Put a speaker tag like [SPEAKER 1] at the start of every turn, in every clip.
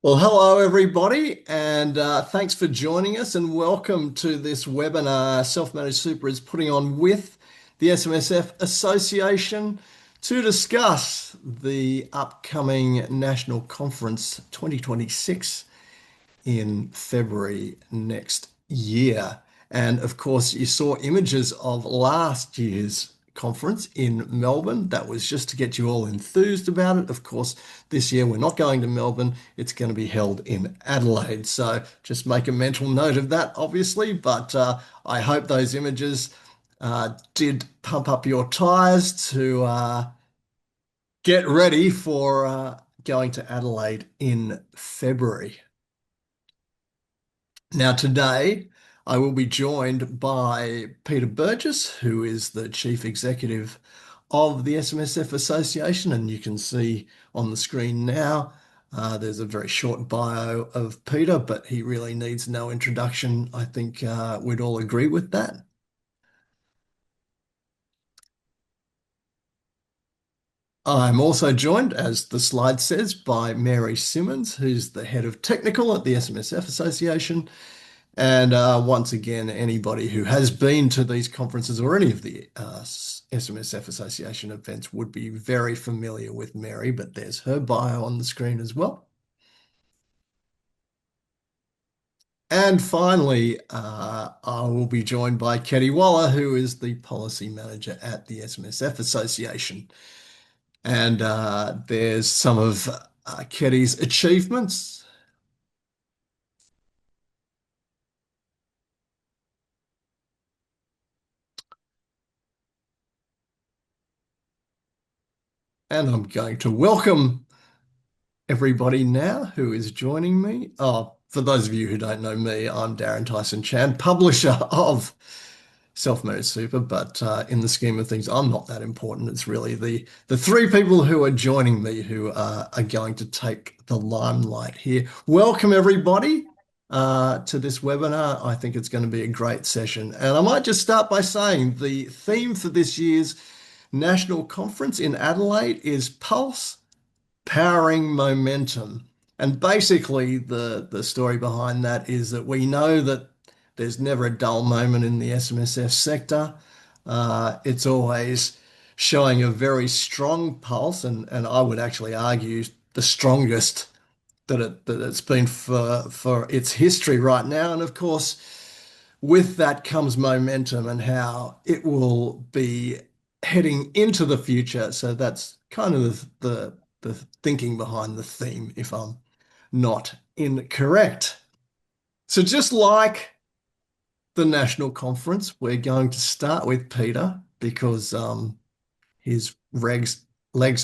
[SPEAKER 1] Well, hello everybody, and thanks for joining us, and welcome to this webinar Self-Managed Super is putting on with the SMSF Association to discuss the upcoming National Conference 2026 in February next year. And of course, you saw images of last year's conference in Melbourne. That was just to get you all enthused about it. Of course, this year we're not going to Melbourne. It's going to be held in Adelaide. So just make a mental note of that, obviously. But I hope those images did pump up your tires to get ready for going to Adelaide in February. Now, today I will be joined by Peter Burgess, who is the Chief Executive of the SMSF Association. And you can see on the screen now, there's a very short bio of Peter, but he really needs no introduction. I think we'd all agree with that. I'm also joined, as the slide says, by Mary Simmons, who's the Head of Technical at the SMSF Association. And once again, anybody who has been to these conferences or any of the SMSF Association events would be very familiar with Mary, but there's her bio on the screen as well. And finally, I will be joined by Keddie Waller, who is the Policy Manager at the SMSF Association. And there's some of Keddie's achievements. And I'm going to welcome everybody now who is joining me. Oh, for those of you who don't know me, I'm Tyson-Chan, publisher of Self-Managed Super, but in the scheme of things, I'm not that important. It's really the three people who are joining me who are going to take the limelight here. Welcome everybody to this webinar. I think it's going to be a great session. And I might just start by saying the theme for this year's National Conference in Adelaide is Pulse Powering Momentum. And basically, the story behind that is that we know that there's never a dull moment in the SMSF sector. It's always showing a very strong pulse, and I would actually argue the strongest that it's been for its history right now. And of course, with that comes momentum and how it will be heading into the future. So that's kind of the thinking behind the theme, if I'm not incorrect. So just like the national conference, we're going to start with Peter because his legs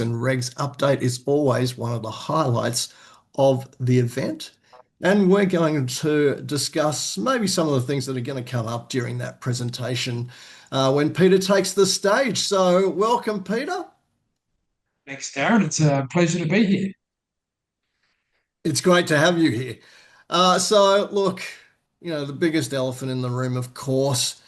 [SPEAKER 1] and regs update is always one of the highlights of the event. And we're going to discuss maybe some of the things that are going to come up during that presentation when Peter takes the stage. So welcome, Peter.
[SPEAKER 2] Thanks, Darren. It's a pleasure to be here.
[SPEAKER 1] It's great to have you here. So look, the biggest elephant in the room, of course,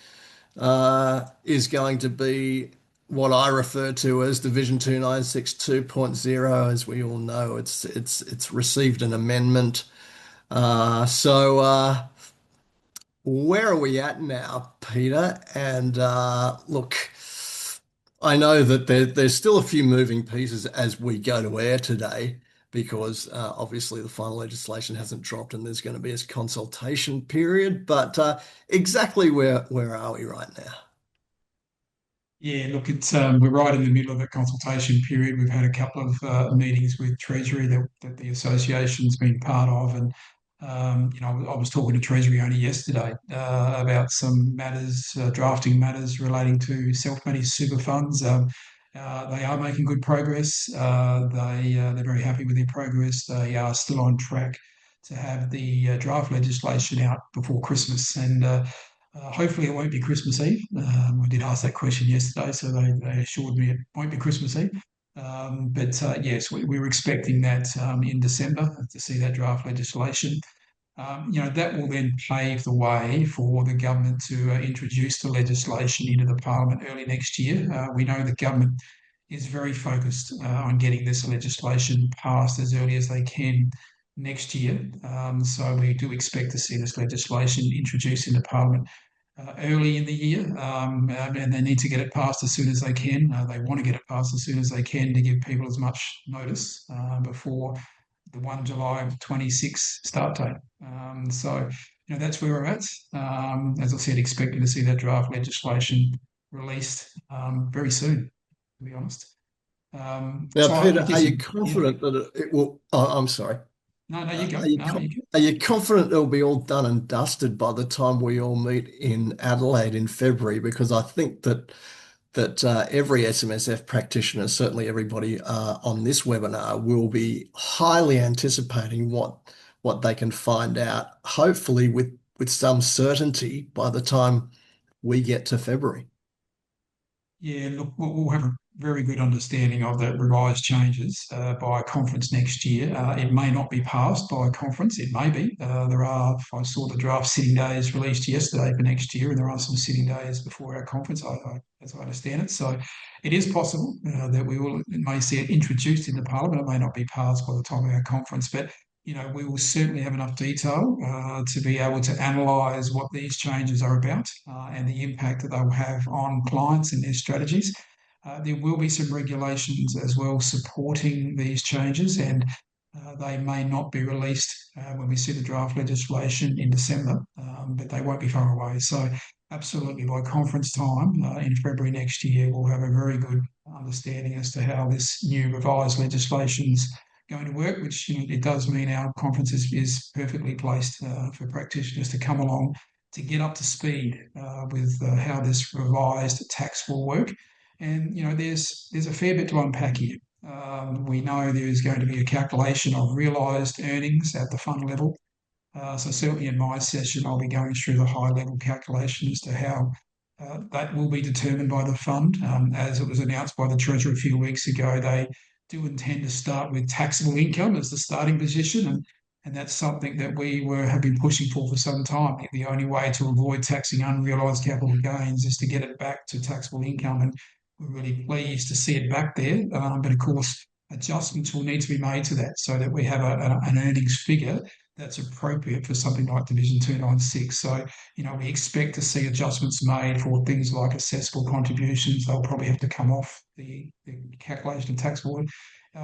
[SPEAKER 1] is going to be what I refer to as Division 2962 2.0. As we all know, it's received an amendment. So where are we at now, Peter? And look, I know that there's still a few moving pieces as we go to air today because obviously the final legislation hasn't dropped and there's going to be a consultation period. But exactly where are we right now?
[SPEAKER 2] Yeah, look, it's we're right in the middle of the consultation period. We've had a couple of meetings with Treasury that the association's been part of, and I was talking to Treasury only yesterday about some matters, drafting matters relating to self-managed super funds. They are making good progress. They're very happy with their progress. They are still on track to have the draft legislation out before Christmas, and hopefully, it won't be Christmas Eve. I did ask that question yesterday, so they assured me it won't be Christmas Eve. But yes, we were expecting that in December to see that draft legislation. That will then pave the way for the government to introduce the legislation into the Parliament early next year. We know the government is very focused on getting this legislation passed as early as they can next year. So we do expect to see this legislation introduced into Parliament early in the year, and they need to get it passed as soon as they can. They want to get it passed as soon as they can to give people as much notice before the 1 July 26 start date. So, that's where we're at. As I said, expecting to see that draft legislation released very soon, to be honest.
[SPEAKER 1] Now,
[SPEAKER 2] So
[SPEAKER 1] Peter,
[SPEAKER 2] I
[SPEAKER 1] are
[SPEAKER 2] guess,
[SPEAKER 1] you
[SPEAKER 2] yeah.
[SPEAKER 1] confident that it will? Oh, I'm sorry.
[SPEAKER 2] No, you go.
[SPEAKER 1] Are you
[SPEAKER 2] No, you go.
[SPEAKER 1] are you confident it'll be all done and dusted by the time we all meet in Adelaide in February? Because I think that every SMSF practitioner, certainly everybody on this webinar, will be highly anticipating what they can find out, hopefully with some certainty by the time we get to February.
[SPEAKER 2] Yeah, look, we'll have a very good understanding of the revised changes by a conference next year. It may not be passed by a conference. It may be. I saw the draft sitting days released yesterday for next year, and there are some sitting days before our conference, as I understand it. So it is possible that we may see it introduced into Parliament. It may not be passed by the time of our conference, but we will certainly have enough detail to be able to analyse what these changes are about and the impact that they will have on clients and their strategies. There will be some regulations as well supporting these changes, and they may not be released when we see the draft legislation in December, but they won't be far away. So, absolutely, by conference time in February next year, we'll have a very good understanding as to how this new revised legislation's going to work, which it does mean our conference is perfectly placed for practitioners to come along to get up to speed with how this revised tax will work. And there's a fair bit to unpack here. We know there is going to be a calculation of realised earnings at the fund level. So certainly in my session, I'll be going through the high-level calculation as to how that will be determined by the fund. As it was announced by the Treasurer a few weeks ago, they do intend to start with taxable income as the starting position, and that's something that have been pushing for some time. The only way to avoid taxing unrealised capital gains is to get it back to taxable income, and we're really pleased to see it back there. But of course, adjustments will need to be made to that so that we have an earnings figure that's appropriate for something like Division 296. So, we expect to see adjustments made for things like assessable contributions. They'll probably have to come off the calculation of taxable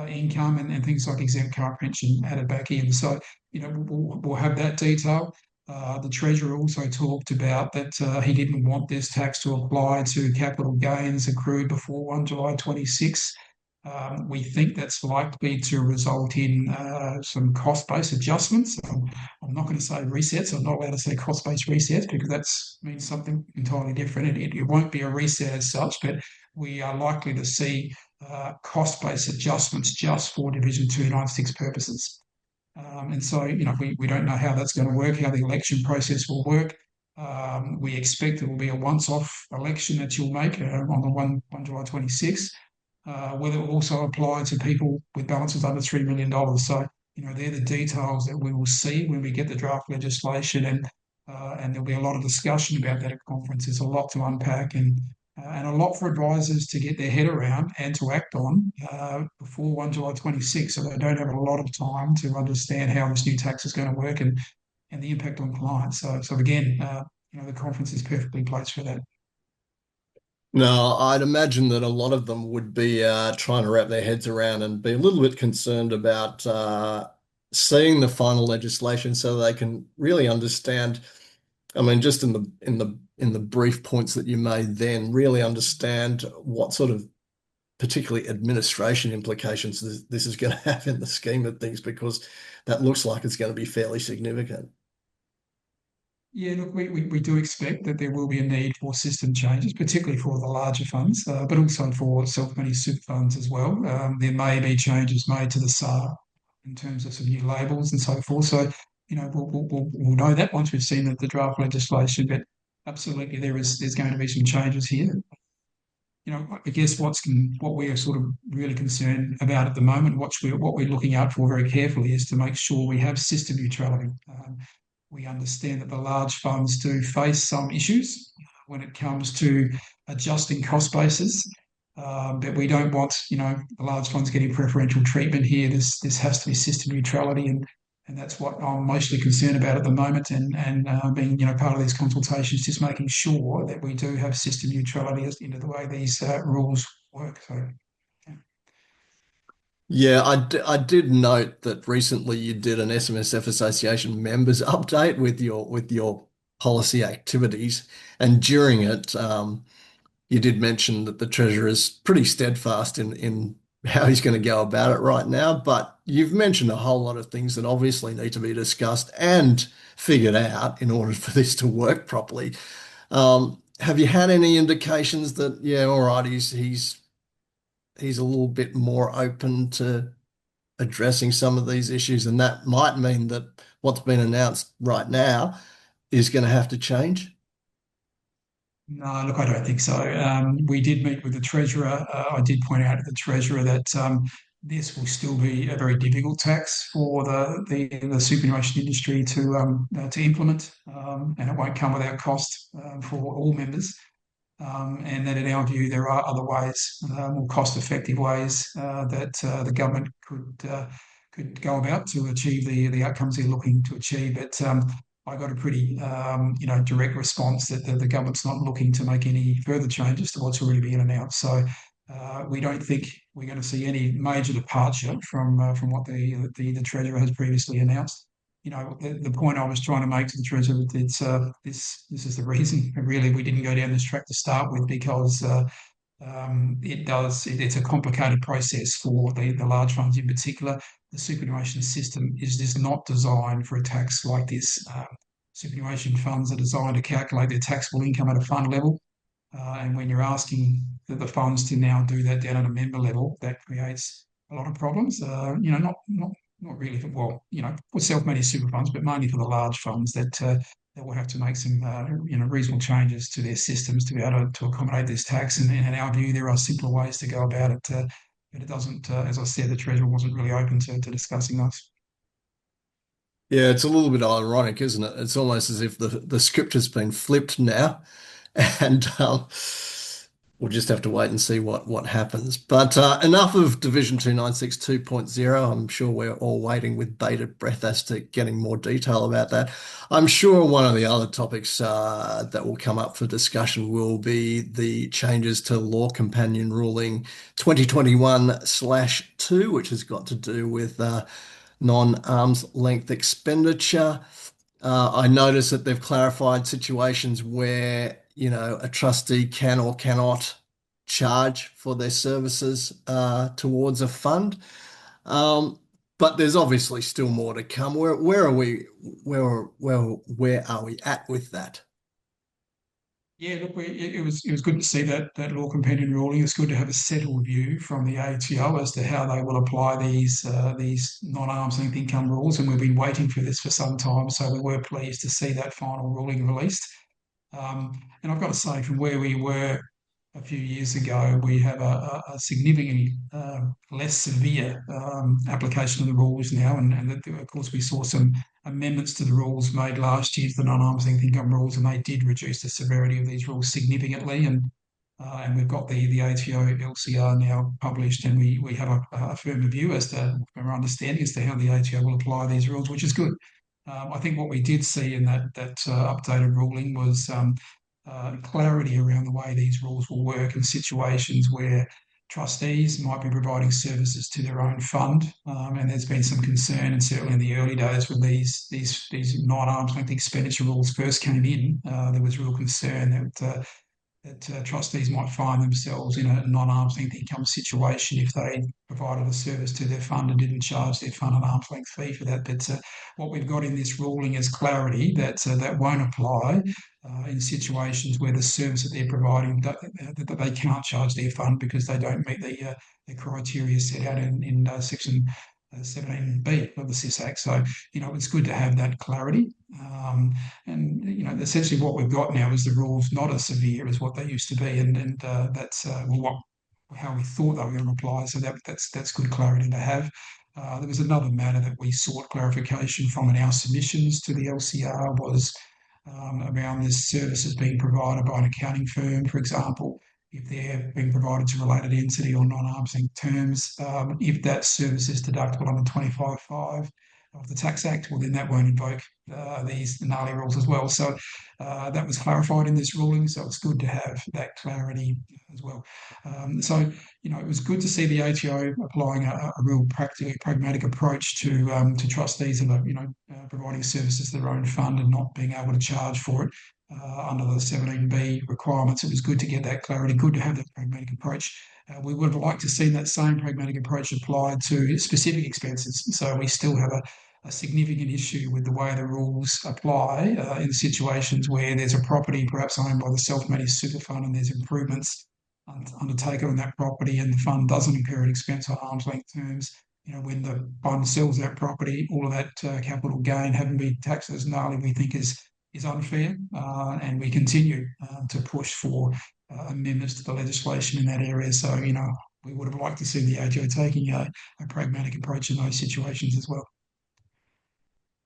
[SPEAKER 2] income, and things like exempt current pension added back in. So, we'll have that detail. The Treasurer also talked about that he didn't want this tax to apply to capital gains accrued before 1 July 26. We think that's likely to result in some cost-based adjustments. I'm not going to say resets. I'm not allowed to say cost-based resets because that means something entirely different. It won't be a reset as such, but we are likely to see cost-based adjustments just for Division 296 purposes. And so, we don't know how that's going to work, how the election process will work. We expect it will be a once-off election that you'll make on the 1 July 26. Whether it will also apply to people with balances under $3 million. So, they're the details that we will see when we get the draft legislation, and there'll be a lot of discussion about that at conference. There's a lot to unpack and a lot for advisors to get their head around and to act on before 1 July 26, so they don't have a lot of time to understand how this new tax is going to work and the impact on clients. So again, the conference is perfectly placed for that.
[SPEAKER 1] No, I'd imagine that a lot of them would be trying to wrap their heads around and be a little bit concerned about seeing the final legislation so they can really understand. I mean, just in the brief points that you made, then really understand what sort of particularly administration implications this is going to have in the scheme of things, because that looks like it's going to be fairly significant.
[SPEAKER 2] Yeah, look, we do expect that there will be a need for system changes, particularly for the larger funds, but also for self-managed super funds as well. There may be changes made to the SAR in terms of some new labels and so forth. So, we'll know that once we've seen the draft legislation. But absolutely, there's going to be some changes here. I guess what we are sort of really concerned about at the moment, what we're looking out for very carefully, is to make sure we have system neutrality. We understand that the large funds do face some issues when it comes to adjusting cost bases, but we don't want the large funds getting preferential treatment here. This has to be system neutrality, and that's what I'm mostly concerned about at the moment. And being part of these consultations, just making sure that we do have system neutrality as into the way these rules work. So yeah.
[SPEAKER 1] Yeah, I did note that recently you did an SMSF Association members update with your policy activities, and during it, you did mention that the Treasurer is pretty steadfast in how he's going to go about it right now. But you've mentioned a whole lot of things that obviously need to be discussed and figured out in order for this to work properly. Have you had any indications that, yeah, all right, he's a little bit more open to addressing some of these issues, and that might mean that what's been announced right now is going to have to change?
[SPEAKER 2] No, look, I don't think so. We did meet with the Treasurer. I did point out to the Treasurer that this will still be a very difficult tax for the superannuation industry to implement, and it won't come without cost for all members. And that, in our view, there are other ways, more cost-effective ways that the government could go about to achieve the outcomes they're looking to achieve. But I got a pretty direct response that the government's not looking to make any further changes to what's already been announced. So we don't think we're going to see any major departure from what the Treasurer has previously announced. The point I was trying to make to the Treasurer, it's this is the reason really we didn't go down this track to start with, because it's a complicated process for the large funds in particular. The superannuation system is just not designed for a tax like this. Superannuation funds are designed to calculate their taxable income at a fund level, and when you're asking the funds to now do that down at a member level, that creates a lot of problems. Not really for, well, for self-managed super funds, but mainly for the large funds that will have to make some reasonable changes to their systems to be able to accommodate this tax. And in our view, there are simpler ways to go about it. But it doesn't, as I said, the Treasurer wasn't really open to discussing those.
[SPEAKER 1] Yeah, it's a little bit ironic, isn't it? It's almost as if the script has been flipped now, and we'll just have to wait and see what happens. But enough of Division 2962.0. I'm sure we're all waiting with bated breath as to getting more detail about that. I'm sure one of the other topics that will come up for discussion will be the changes to Law Companion Ruling 2021/2, which has got to do with non-arm's length expenditure. I notice that they've clarified situations where, a trustee can or cannot charge for their services towards a fund. Um, but there's obviously still more to come. Where are we? Where are we at with that?
[SPEAKER 2] Yeah, look, it was good to see that law companion ruling. It's good to have a settled view from the ATO as to how they will apply these non-arm's length income rules, and we've been waiting for this for some time. So we were pleased to see that final ruling released. And I've got to say, from where we were a few years ago, we have a significantly less severe application of the rules now. And of course, we saw some amendments to the rules made last year to the non-arm's length income rules, and they did reduce the severity of these rules significantly. And we've got the ATO LCR now published, and we have a firmer view as to our understanding as to how the ATO will apply these rules, which is good. I think what we did see in that updated ruling was clarity around the way these rules will work in situations where trustees might be providing services to their own fund, and there's been some concern, and certainly in the early days when these non-arm's length expenditure rules first came in, there was real concern that trustees might find themselves in a non-arm's length income situation if they provided a service to their fund and didn't charge their fund an arm's length fee for that. But what we've got in this ruling is clarity that won't apply in situations where the service that they're providing that they can't charge their fund because they don't meet the criteria set out in section 17B of the SIS Act. So, it's good to have that clarity. And essentially what we've got now is the rules not as severe as what they used to be, and that's how we thought they were going to apply. So that's good clarity to have. There was another matter that we sought clarification from in our submissions to the LCR was around this services being provided by an accounting firm, for example, if they're being provided to a related entity or non-arm's length terms, if that service is deductible under 25(5), of the Tax Act, well, then that won't invoke these gnarly rules as well. So that was clarified in this ruling. So it's good to have that clarity as well. It was good to see the ATO applying a real practical, pragmatic approach to trustees that are, providing services to their own fund and not being able to charge for it under the 17B requirements. It was good to get that clarity, good to have that pragmatic approach. We would have liked to see that same pragmatic approach applied to specific expenses. So we still have a significant issue with the way the rules apply in situations where there's a property perhaps owned by the self-managed super fund and there's improvements undertaken on that property and the fund doesn't incur an expense on arm's length terms. When the fund sells that property, all of that capital gain having been taxed as gnarly, we think is unfair, and we continue to push for amendments to the legislation in that area. So, we would have liked to see the ATO taking a pragmatic approach in those situations as well.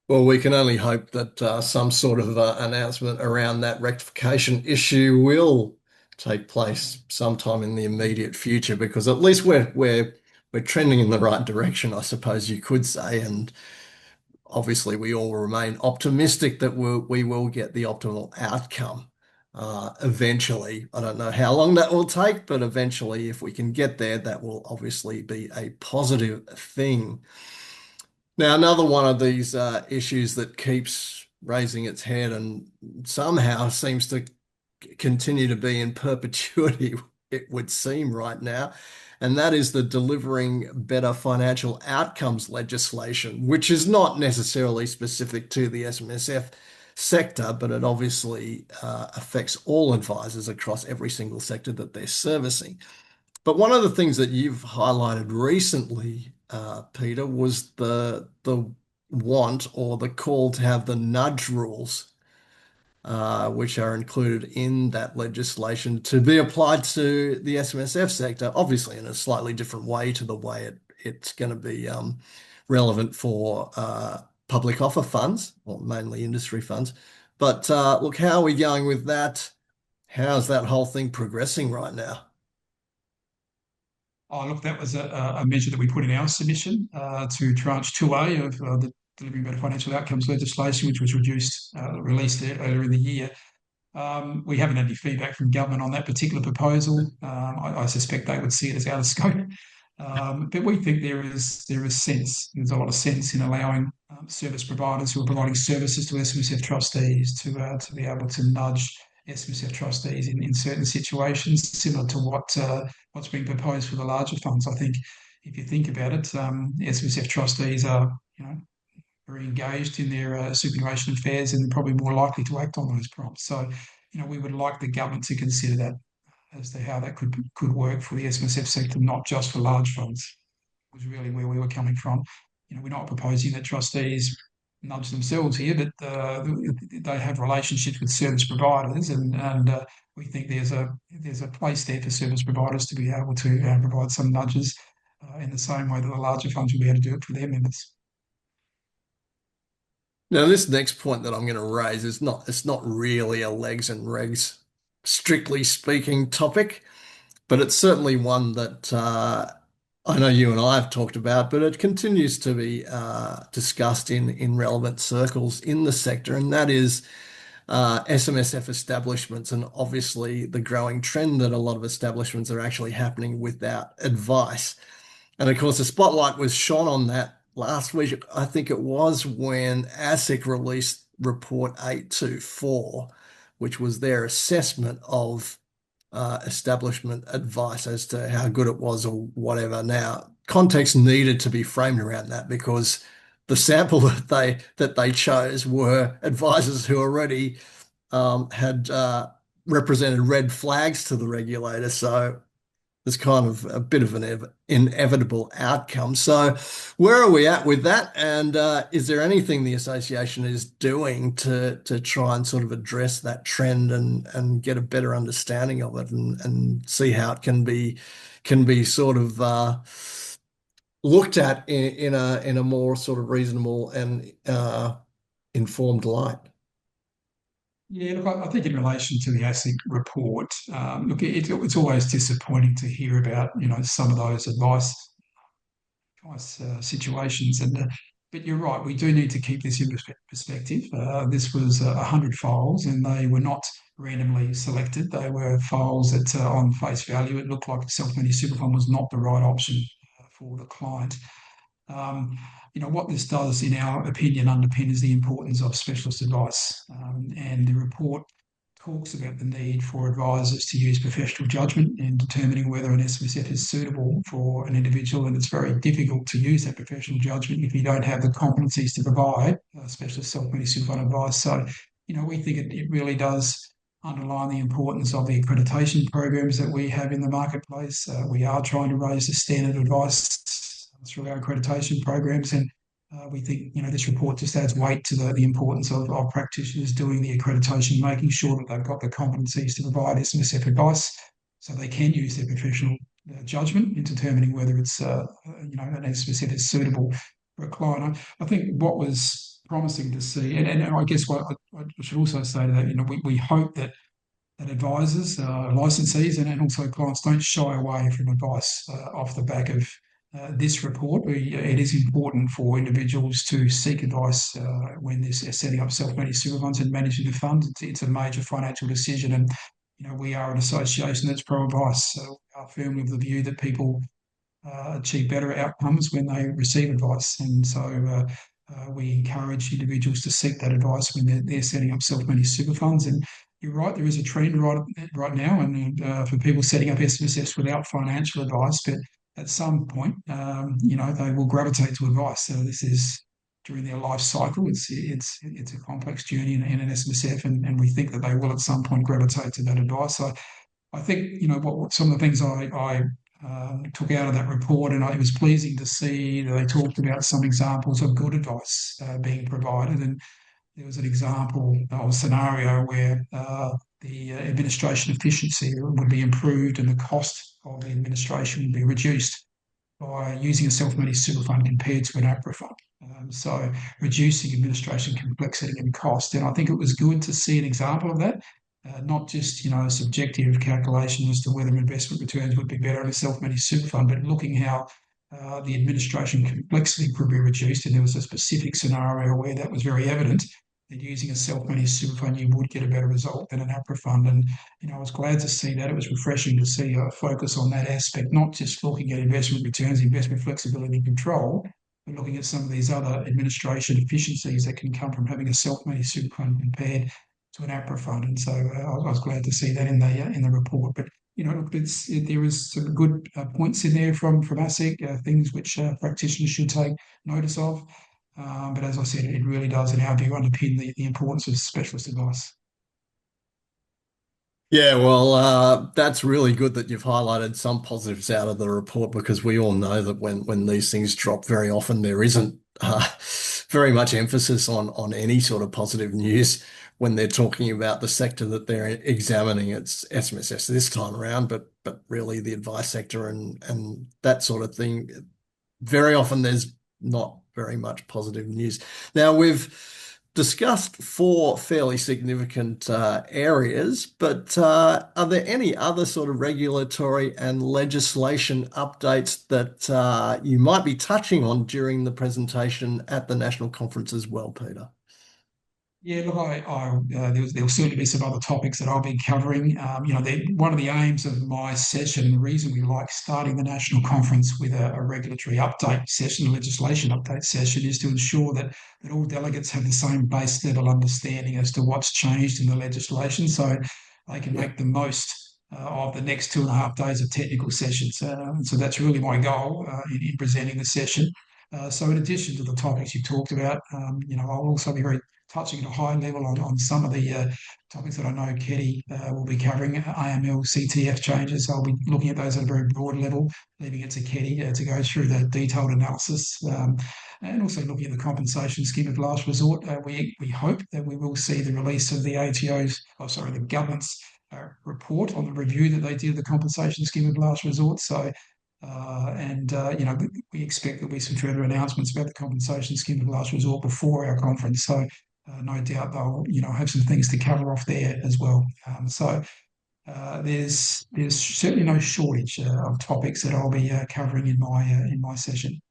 [SPEAKER 1] Well, we can only hope that some sort of announcement around that rectification issue will take place sometime in the immediate future, because at least we're trending in the right direction, I suppose you could say, and obviously we all remain optimistic that we will get the optimal outcome eventually. I don't know how long that will take, but eventually, if we can get there, that will obviously be a positive thing. Now, another one of these issues that keeps raising its head and somehow seems to continue to be in perpetuity, it would seem right now, and that is the delivering better financial outcomes legislation, which is not necessarily specific to the SMSF sector, but it obviously affects all advisors across every single sector that they're servicing. But one of the things that you've highlighted recently, Peter, was the want or the call to have the nudge rules, which are included in that legislation, to be applied to the SMSF sector, obviously in a slightly different way to the way it's going to be relevant for public offer funds, or mainly industry funds. But look, how are we going with that? How's that whole thing progressing right now?
[SPEAKER 2] Oh, look, that was a measure that we put in our submission to tranche 2A of the Delivering Better Financial Outcomes legislation, which was released earlier in the year. We haven't had any feedback from government on that particular proposal. I suspect they would see it as out of scope. But we think there is sense. There's a lot of sense in allowing service providers who are providing services to SMSF trustees to be able to nudge SMSF trustees in certain situations, similar to what's being proposed for the larger funds. I think if you think about it, SMSF trustees are very engaged in their superannuation affairs and probably more likely to act on those prompts. So, we would like the government to consider that as to how that could work for the SMSF sector, not just for large funds. Was really where we were coming from. We're not proposing that trustees nudge themselves here, but they have relationships with service providers, and we think there's a place there for service providers to be able to provide some nudges in the same way that the larger funds will be able to do it for their members.
[SPEAKER 1] Now, this next point that I'm going to raise it's not really a legs and regs, strictly speaking, topic, but it's certainly one that I know you and I have talked about, but it continues to be discussed in relevant circles in the sector, and that is SMSF establishments, and obviously the growing trend that a lot of establishments are actually happening without advice. And of course, the spotlight was shone on that last week. I think it was when ASIC released Report 824, which was their assessment of establishment advice as to how good it was or whatever. Now, context needed to be framed around that, because the sample that they chose were advisors who already had represented red flags to the regulator. So there's kind of a bit of an inevitable outcome. So where are we at with that? And is there anything the association is doing to try and sort of address that trend and get a better understanding of it, and see how it can be sort of looked at in a more sort of reasonable and informed light?
[SPEAKER 2] Yeah, look, I think in relation to the ASIC report, look, it's always disappointing to hear about, some of those advice situations. And but you're right, we do need to keep this in perspective. This was 100 files, and they were not randomly selected. They were files that, on face value, it looked like self-managed super fund was not the right option for the client. Um, what this does, in our opinion, underpins the importance of specialist advice. And the report talks about the need for advisors to use professional judgment in determining whether an SMSF is suitable for an individual. And it's very difficult to use that professional judgment if you don't have the competencies to provide specialist self-managed super fund advice. So, we think it really does underline the importance of the accreditation programs that we have in the marketplace. We are trying to raise the standard of advice through our accreditation programs, and we think this report just adds weight to the importance of practitioners doing the accreditation, making sure that they've got the competencies to provide SMSF advice, so they can use their professional judgment in determining whether it's an SMSF is suitable for a client. I think what was promising to see, and I guess what I should also say to that, we hope that advisors, licensees, and also clients don't shy away from advice off the back of this report. It is important for individuals to seek advice when they're setting up self-managed super funds and managing the fund. It's a major financial decision, and we are an association that's pro-advice. So we are firmly of the view that people achieve better outcomes when they receive advice, and so we encourage individuals to seek that advice when they're setting up self-managed super funds. And you're right, there is a trend right now, and for people setting up SMSFs without financial advice, but at some point, they will gravitate to advice. So this is during their life cycle. It's a complex journey in an SMSF, and we think that they will at some point gravitate to that advice. So I think what some of the things I took out of that report, and it was pleasing to see that they talked about some examples of good advice being provided. And there was an example of a scenario where the administration efficiency would be improved and the cost of the administration would be reduced by using a self-managed super fund compared to an APRA fund. So reducing administration complexity and cost. And I think it was good to see an example of that, not just a subjective calculation as to whether investment returns would be better in a self-managed super fund, but looking how the administration complexity could be reduced. And there was a specific scenario where that was very evident, that using a self-managed super fund, you would get a better result than an APRA fund. And I was glad to see that. It was refreshing to see a focus on that aspect, not just looking at investment returns, investment flexibility and control, but looking at some of these other administration efficiencies that can come from having a self-managed super fund compared to an APRA fund. And so I was glad to see that in the report. But there was some good points in there from ASIC, things which practitioners should take notice of. But as I said, it really does, in our view, underpin the importance of specialist advice.
[SPEAKER 1] Yeah, well, that's really good that you've highlighted some positives out of the report, because we all know that when these things drop, very often there isn't very much emphasis on any sort of positive news when they're talking about the sector that they're examining. It's SMSS this time around, but really the advice sector and that sort of thing. Very often there's not very much positive news. Now, we've discussed four fairly significant areas, but are there any other sort of regulatory and legislation updates that you might be touching on during the presentation at the national conference as well, Peter?
[SPEAKER 2] Yeah, look, there'll certainly be some other topics that I'll be covering. One of the aims of my session, the reason we like starting the national conference with a regulatory update session, a legislation update session, is to ensure that all delegates have the same base level understanding as to what's changed in the legislation, so they can
[SPEAKER 1] Yeah.
[SPEAKER 2] make the most of the next 2.5 days of technical sessions. So that's really my goal in presenting the session. So in addition to the topics you talked about, I'll also be very touching at a high level on some of the topics that I know Keddie will be covering, AML, CTF changes. I'll be looking at those at a very broad level, leaving it to Keddie to go through the detailed analysis, and also looking at the compensation scheme of last resort. We hope that we will see the release of the the government's report on the review that they did of the compensation scheme of last resort. So we expect there'll be some further announcements about the compensation scheme of last resort before our conference. So no doubt they'll have some things to cover off there as well. There's certainly no shortage of topics that I'll be covering in my session.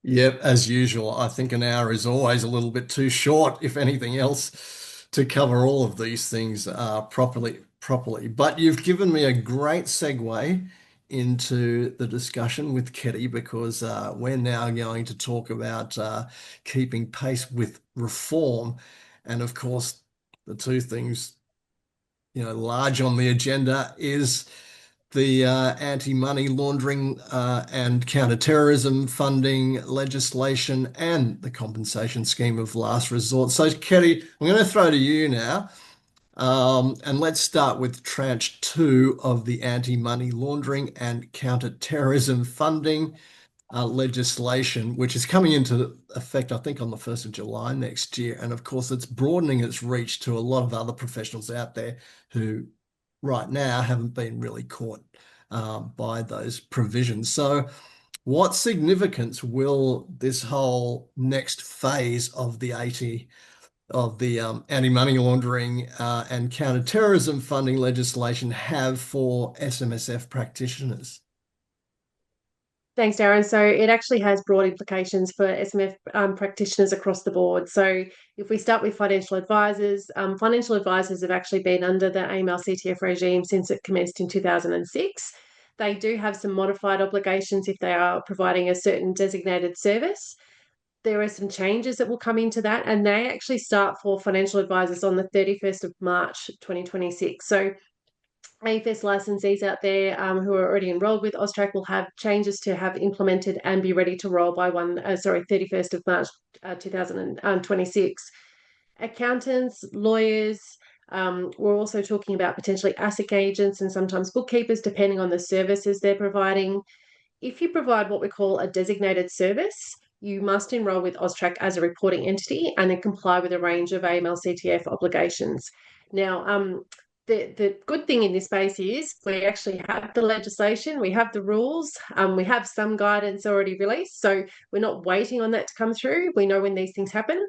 [SPEAKER 1] Yep, as usual, I think an hour is always a little bit too short, if anything else, to cover all of these things properly. But you've given me a great segue into the discussion with Keddie because we're now going to talk about keeping pace with reform. And of course, the two things, large on the agenda is the anti-money laundering and counter-terrorism funding legislation and the compensation scheme of last resort. So, Keddie, I'm going to throw to you now. And let's start with tranche two of the anti-money laundering and counter-terrorism funding legislation, which is coming into effect, I think, on the 1st of July next year. And of course, it's broadening its reach to a lot of other professionals out there who right now haven't been really caught by those provisions. So, what significance will this whole next phase of the 80 of the anti-money laundering and counter-terrorism funding legislation have for SMSF practitioners?
[SPEAKER 3] Thanks, Darren. So it actually has broad implications for SMF practitioners across the board. So if we start with financial advisors have actually been under the AML-CTF regime since it commenced in 2006. They do have some modified obligations if they are providing a certain designated service. There are some changes that will come into that, and they actually start for financial advisors on the 31st of March 2026. So AFS licensees out there who are already enrolled with Austrac will have changes to have implemented and be ready to roll by 31st of March 2026. Accountants, lawyers, we're also talking about potentially ASIC agents and sometimes bookkeepers, depending on the services they're providing. If you provide what we call a designated service, you must enrol with Austrac as a reporting entity and then comply with a range of AML-CTF obligations. Now, the good thing in this space is we actually have the legislation, we have the rules, we have some guidance already released. So we're not waiting on that to come through. We know when these things happen.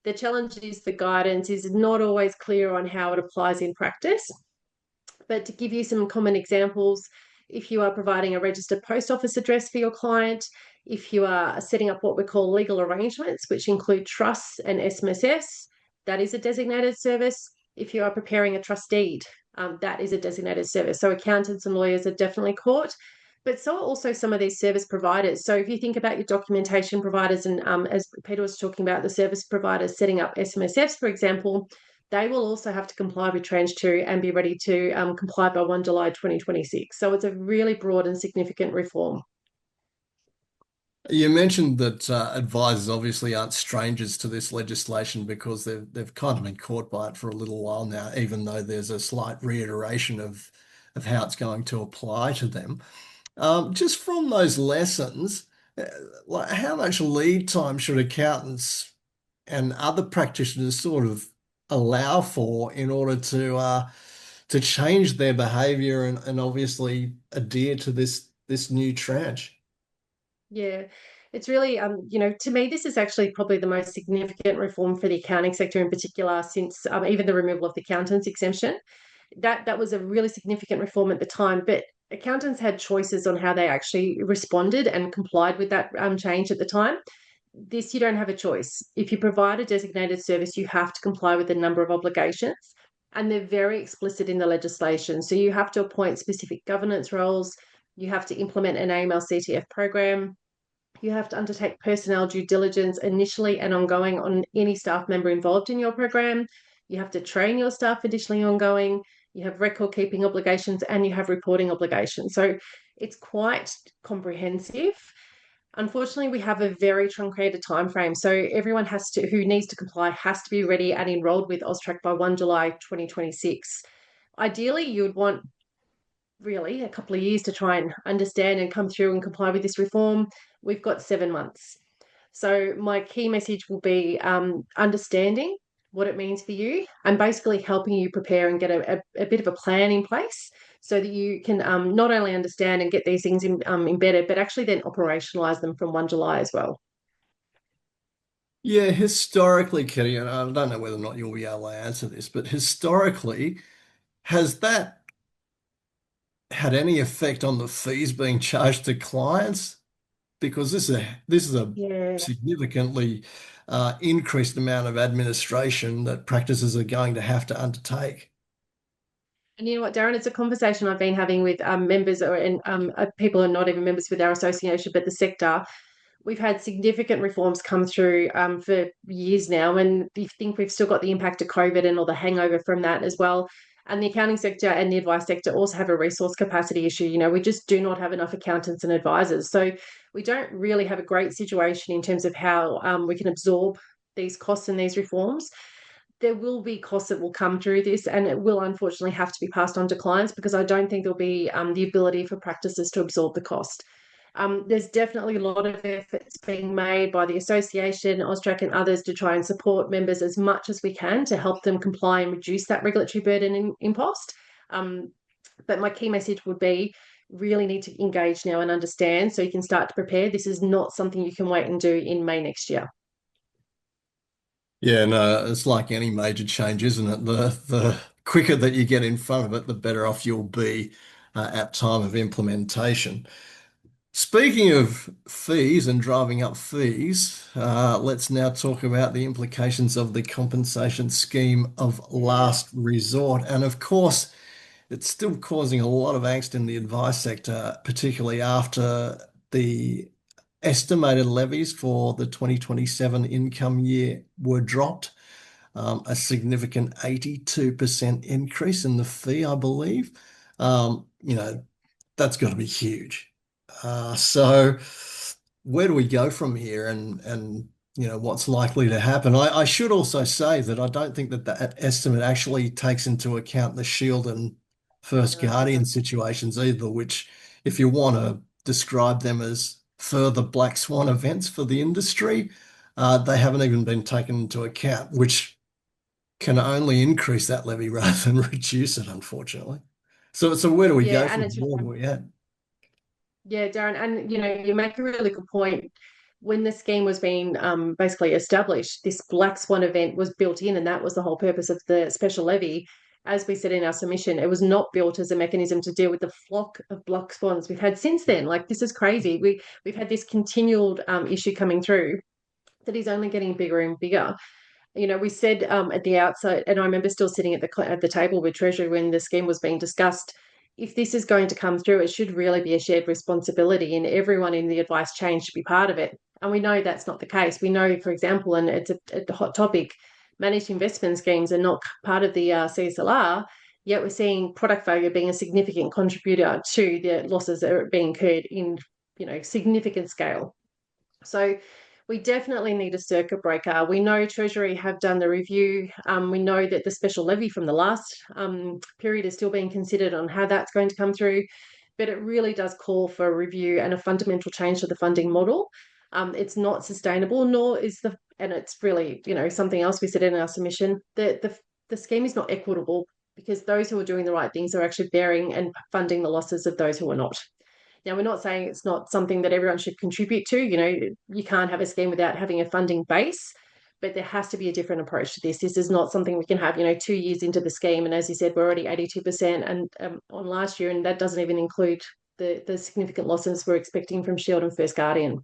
[SPEAKER 3] The challenge is the guidance is not always clear on how it applies in practice. But to give you some common examples, if you are providing a registered post office address for your client, if you are setting up what we call legal arrangements, which include trusts and SMSFs, that is a designated service. If you are preparing a trust deed, that is a designated service. So accountants and lawyers are definitely caught, but so are also some of these service providers. So if you think about your documentation providers, and as Peter was talking about, the service providers setting up SMSFs, for example, they will also have to comply with tranche two and be ready to comply by 1 July 2026. So it's a really broad and significant reform.
[SPEAKER 1] You mentioned that advisors obviously aren't strangers to this legislation because they've kind of been caught by it for a little while now, even though there's a slight reiteration of how it's going to apply to them. Just from those lessons, uh, like how much lead time should accountants and other practitioners sort of allow for in order to change their behaviour and obviously adhere to this new tranche?
[SPEAKER 3] Yeah, it's really, to me, this is actually probably the most significant reform for the accounting sector in particular since even the removal of the accountants exemption. That was a really significant reform at the time, but accountants had choices on how they actually responded and complied with that change at the time. This, you don't have a choice. If you provide a designated service, you have to comply with a number of obligations, and they're very explicit in the legislation. So you have to appoint specific governance roles, you have to implement an AML CTF program, you have to undertake personnel due diligence initially and ongoing on any staff member involved in your program. You have to train your staff additionally ongoing. You have record keeping obligations and you have reporting obligations. So it's quite comprehensive. Unfortunately, we have a very truncated time frame. So everyone who needs to comply has to be ready and enrolled with Austrac by 1 July 2026. Ideally, you would want really a couple of years to try and understand and come through and comply with this reform. We've got 7 months. So my key message will be understanding what it means for you and basically helping you prepare and get a bit of a plan in place so that you can not only understand and get these things embedded, but actually then operationalize them from 1 July as well.
[SPEAKER 1] Yeah, historically, Kitty, and I don't know whether or not you'll be able to answer this, but historically, has that had any effect on the fees being charged to clients? because this is a
[SPEAKER 3] Yeah.
[SPEAKER 1] significantly increased amount of administration that practices are going to have to undertake.
[SPEAKER 3] And you know what, Darren, it's a conversation I've been having with members and people who are not even members with our association, but the sector. We've had significant reforms come through for years now, and you think we've still got the impact of COVID and all the hangover from that as well. And the accounting sector and the advice sector also have a resource capacity issue. You know, we just do not have enough accountants and advisors. So we don't really have a great situation in terms of how we can absorb these costs and these reforms. There will be costs that will come through this, and it will unfortunately have to be passed on to clients because I don't think there'll be the ability for practices to absorb the cost. There's definitely a lot of efforts being made by the association, Austrac, and others to try and support members as much as we can to help them comply and reduce that regulatory burden and impost. But my key message would be really need to engage now and understand so you can start to prepare. This is not something you can wait and do in May next year.
[SPEAKER 1] Yeah, no, it's like any major change, isn't it? The quicker that you get in front of it, the better off you'll be at time of implementation. Speaking of fees and driving up fees, let's now talk about the implications of the compensation scheme of
[SPEAKER 3] Yeah.
[SPEAKER 1] last resort. And of course, it's still causing a lot of angst in the advice sector, particularly after the estimated levies for the 2027 income year were dropped. A significant 82% increase in the fee, I believe. That's got to be huge. So where do we go from here and what's likely to happen? I should also say that I don't think that that estimate actually takes into account the Shield and First
[SPEAKER 3] No, it doesn't.
[SPEAKER 1] Guardian situations either, which if you want to describe them as further black swan events for the industry, they haven't even been taken into account, which can only increase that levy rather than reduce it, unfortunately. So where do we go
[SPEAKER 3] Yeah, and
[SPEAKER 1] from
[SPEAKER 3] it's
[SPEAKER 1] here? Where do we at?
[SPEAKER 3] Yeah, Darren, and you know, you make a really good point. When the scheme was being basically established, this black swan event was built in, and that was the whole purpose of the special levy. As we said in our submission, it was not built as a mechanism to deal with the flock of black swans we've had since then. Like this is crazy. We've had this continual issue coming through that is only getting bigger and bigger. You know, we said at the outset, and I remember still sitting at the table with Treasury when the scheme was being discussed. If this is going to come through, it should really be a shared responsibility, and everyone in the advice chain should be part of it. And we know that's not the case. We know, for example, and it's a hot topic, managed investment schemes are not part of the CSLR. Yet we're seeing product failure being a significant contributor to the losses that are being incurred in, you know, significant scale. So we definitely need a circuit breaker. We know Treasury have done the review. We know that the special levy from the last period is still being considered on how that's going to come through, but it really does call for a review and a fundamental change to the funding model. It's not sustainable, nor is and it's really, you know, something else we said in our submission, that the scheme is not equitable because those who are doing the right things are actually bearing and funding the losses of those who are not. Now, we're not saying it's not something that everyone should contribute to. You know, you can't have a scheme without having a funding base, but there has to be a different approach to this. This is not something we can have, you know, 2 years into the scheme. And as you said, we're already 82% and on last year, and that doesn't even include the significant losses we're expecting from Shield and First Guardian.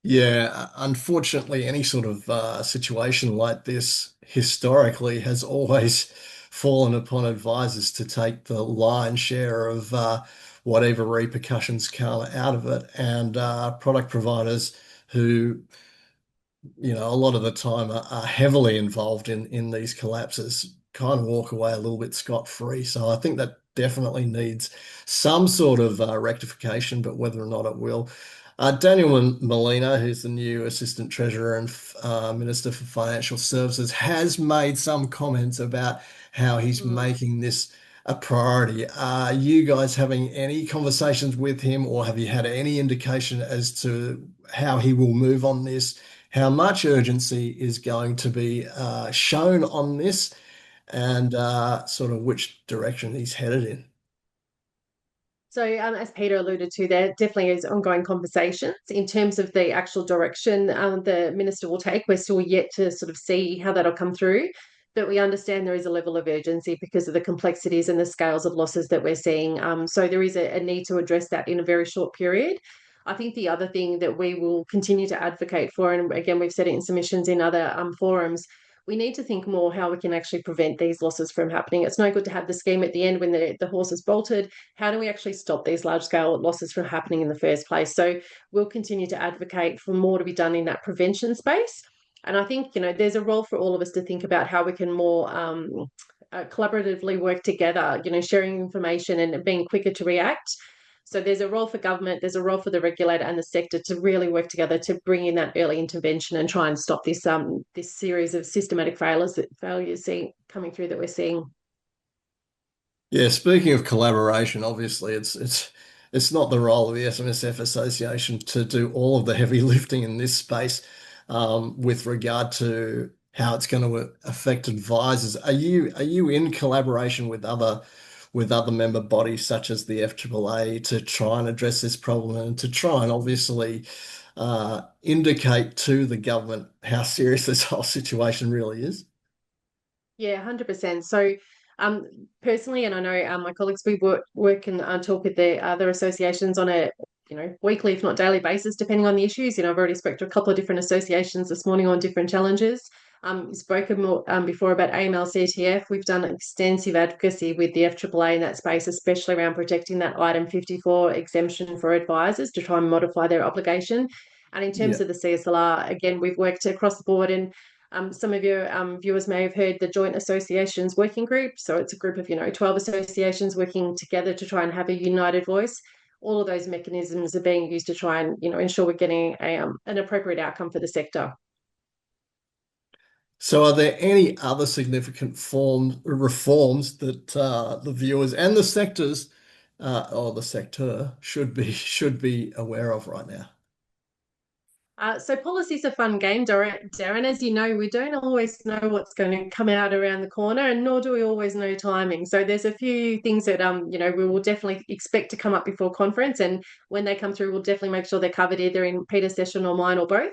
[SPEAKER 1] Yeah, unfortunately, any sort of situation like this historically has always fallen upon advisors to take the lion's share of whatever repercussions come out of it, and product providers who, a lot of the time are heavily involved in these collapses, kind of walk away a little bit scot-free. So I think that definitely needs some sort of rectification, but whether or not it will. Daniel Molina, who's the new Assistant Treasurer and Minister for Financial Services, has made some comments about how he's
[SPEAKER 3] Mm.
[SPEAKER 1] making this a priority. Are you guys having any conversations with him, or have you had any indication as to how he will move on this? How much urgency is going to be shown on this, and sort of which direction he's headed in?
[SPEAKER 3] So, as Peter alluded to, there definitely is ongoing conversations in terms of the actual direction the minister will take. We're still yet to sort of see how that'll come through. but we understand there is a level of urgency because of the complexities and the scales of losses that we're seeing. So there is a need to address that in a very short period. I think the other thing that we will continue to advocate for, and again, we've said it in submissions in other forums, we need to think more how we can actually prevent these losses from happening. It's no good to have the scheme at the end when the horse is bolted. How do we actually stop these large scale losses from happening in the first place? So we'll continue to advocate for more to be done in that prevention space. And I think, there's a role for all of us to think about how we can more collaboratively work together, sharing information and being quicker to react. So there's a role for government, there's a role for the regulator and the sector to really work together to bring in that early intervention and try and stop this series of systematic failures coming through that we're seeing.
[SPEAKER 1] Yeah, speaking of collaboration, obviously it's not the role of the SMSF Association to do all of the heavy lifting in this space with regard to how it's going to affect advisors. Are you in collaboration with other member bodies such as the FAAA to try and address this problem and to try and obviously indicate to the government how serious this whole situation really is?
[SPEAKER 3] Yeah, 100%. So, personally, and I know my colleagues, we work and talk with the other associations on a weekly, if not daily basis, depending on the issues. I've already spoke to a couple of different associations this morning on different challenges. Spoken more before about AML-CTF. We've done extensive advocacy with the FAAA in that space, especially around protecting that item 54 exemption for advisors to try and modify their obligation. And in terms
[SPEAKER 1] Yeah.
[SPEAKER 3] of the CSLR, again, we've worked across the board, and some of your viewers may have heard the Joint Associations Working Group. So it's a group of 12 associations working together to try and have a united voice. All of those mechanisms are being used to try and ensure we're getting an appropriate outcome for the sector.
[SPEAKER 1] So, are there any other significant reforms that the viewers and the sectors or the sector should be aware of right now?
[SPEAKER 3] So policy's a fun game, Darren. As you know, we don't always know what's going to come out around the corner, and nor do we always know timing. So there's a few things that we will definitely expect to come up before conference, and when they come through, we'll definitely make sure they're covered either in Peter's session or mine or both.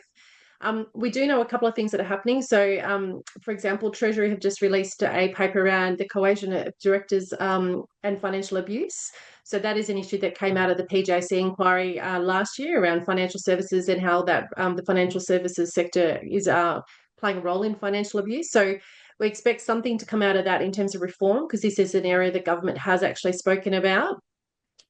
[SPEAKER 3] We do know a couple of things that are happening. So, for example, Treasury have just released a paper around the coercion of directors and financial abuse. So that is an issue that came out of the PJC inquiry last year around financial services and how that the financial services sector is playing a role in financial abuse. So we expect something to come out of that in terms of reform, because this is an area the government has actually spoken about.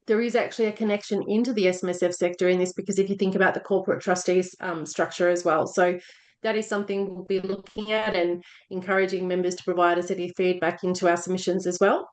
[SPEAKER 3] There is actually a connection into the SMSF sector in this, because if you think about the corporate trustees structure as well. So that is something we'll be looking at and encouraging members to provide us any feedback into our submissions as well.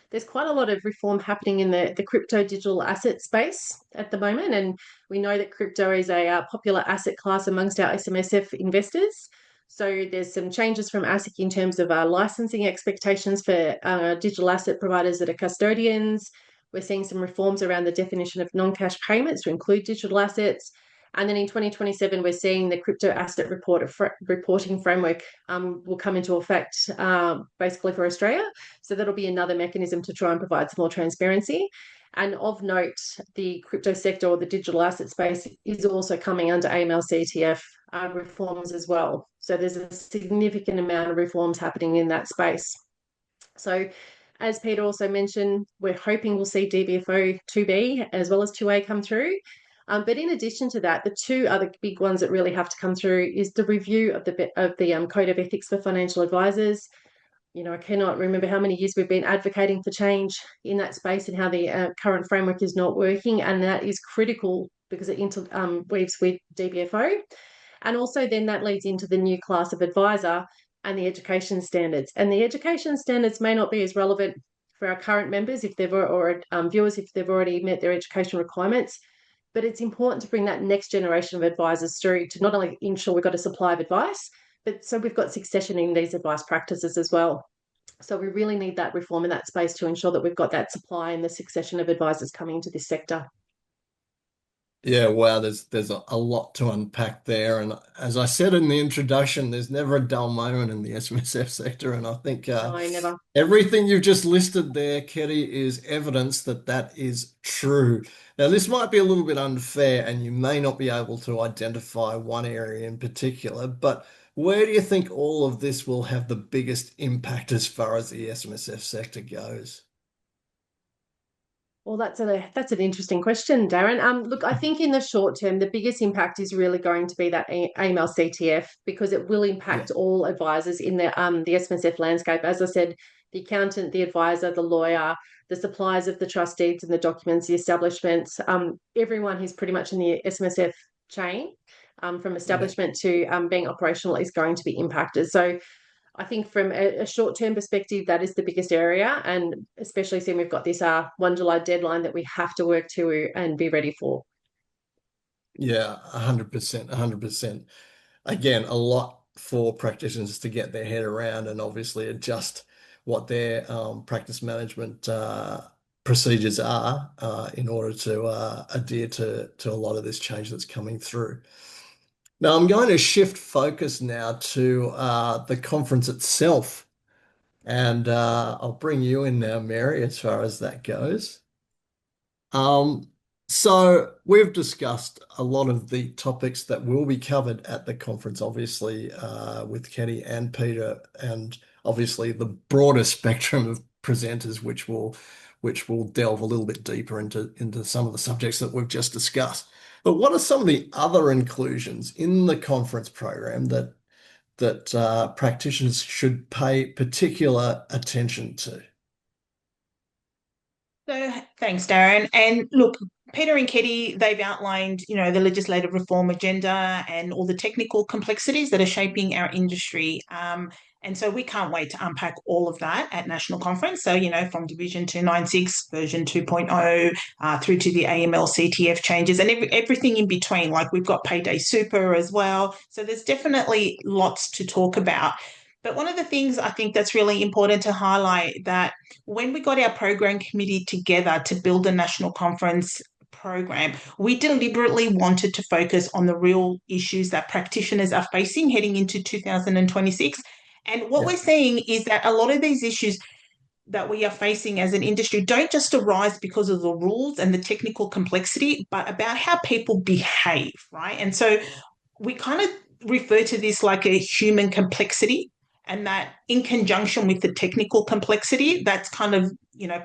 [SPEAKER 3] There's quite a lot of reform happening in the crypto digital asset space at the moment, and we know that crypto is a popular asset class amongst our SMSF investors. So there's some changes from ASIC in terms of licensing expectations for digital asset providers that are custodians. We're seeing some reforms around the definition of non-cash payments to include digital assets. And then in 2027, we're seeing the crypto asset reporting framework will come into effect basically for Australia. So that'll be another mechanism to try and provide some more transparency. And of note, the crypto sector or the digital asset space is also coming under AML-CTF reforms as well. So there's a significant amount of reforms happening in that space. So as Peter also mentioned, we're hoping we'll see DBFO 2B as well as 2A come through. But in addition to that, the two other big ones that really have to come through is the review of the Code of Ethics for Financial Advisors. I cannot remember how many years we've been advocating for change in that space and how the current framework is not working, and that is critical because it weaves with DBFO. And also then that leads into the new class of advisor and the education standards. And the education standards may not be as relevant for our current members if they've or viewers if they've already met their education requirements. But it's important to bring that next generation of advisors through to not only ensure we've got a supply of advice, but so we've got succession in these advice practices as well. So we really need that reform in that space to ensure that we've got that supply and the succession of advisors coming into this sector.
[SPEAKER 1] Yeah, wow, there's a lot to unpack there. And as I said in the introduction, there's never a dull moment in the SMSF sector. And I think
[SPEAKER 3] No, never.
[SPEAKER 1] everything you've just listed there, Keddie, is evidence that that is true. Now, this might be a little bit unfair, and you may not be able to identify one area in particular, but Where do you think all of this will have the biggest impact as far as the SMSF sector goes?
[SPEAKER 3] Well, that's an interesting question, Darren. Look, I think in the short term, the biggest impact is really going to be that AML CTF because it will
[SPEAKER 1] Yeah,
[SPEAKER 3] impact all advisors in the SMSF landscape. As I said, the accountant, the advisor, the lawyer, the suppliers of the trust deeds and the documents, the establishments, everyone who's pretty much in the SMSF chain, from
[SPEAKER 1] yeah.
[SPEAKER 3] establishment to being operational, is going to be impacted. So I think from a short-term perspective, that is the biggest area, and especially seeing we've got this 1 July deadline that we have to work to and be ready for.
[SPEAKER 1] Yeah, 100%, 100%. Again, a lot for practitioners to get their head around and obviously adjust what their practice management procedures are in order to adhere to a lot of this change that's coming through. Now, I'm going to shift focus now to the conference itself, and I'll bring you in now, Mary, as far as that goes. Um, so we've discussed a lot of the topics that will be covered at the conference, obviously, with Keddie and Peter, and obviously the broader spectrum of presenters, which will delve a little bit deeper into some of the subjects that we've just discussed. But what are some of the other inclusions in the conference program that practitioners should pay particular attention to?
[SPEAKER 4] So thanks, Darren. And look, Peter and Keddie, they've outlined, the legislative reform agenda and all the technical complexities that are shaping our industry. And so we can't wait to unpack all of that at National Conference. So, from Division 296, version 2.0, through to the AML CTF changes and everything in between. Like we've got Payday Super as well. So there's definitely lots to talk about. But one of the things I think that's really important to highlight that when we got our program committee together to build a national conference program, we deliberately wanted to focus on the real issues that practitioners are facing heading into 2026. And what
[SPEAKER 1] Yeah.
[SPEAKER 4] we're seeing is that a lot of these issues that we are facing as an industry don't just arise because of the rules and the technical complexity, but about how people behave, right? And so we kind of refer to this like a human complexity, and that in conjunction with the technical complexity, that's kind of,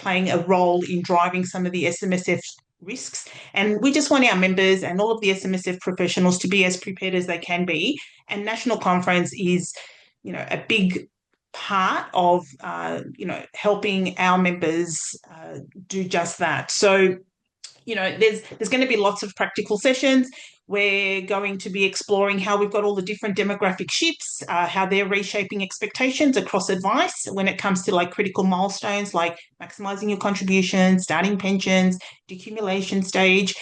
[SPEAKER 4] playing a role in driving some of the SMSF risks. And we just want our members and all of the SMSF professionals to be as prepared as they can be. And National Conference is, a big part of, helping our members do just that. So, there's going to be lots of practical sessions. We're going to be exploring how we've got all the different demographic shifts, how they're reshaping expectations across advice when it comes to like critical milestones like maximizing your contributions, starting pensions, decumulation stage,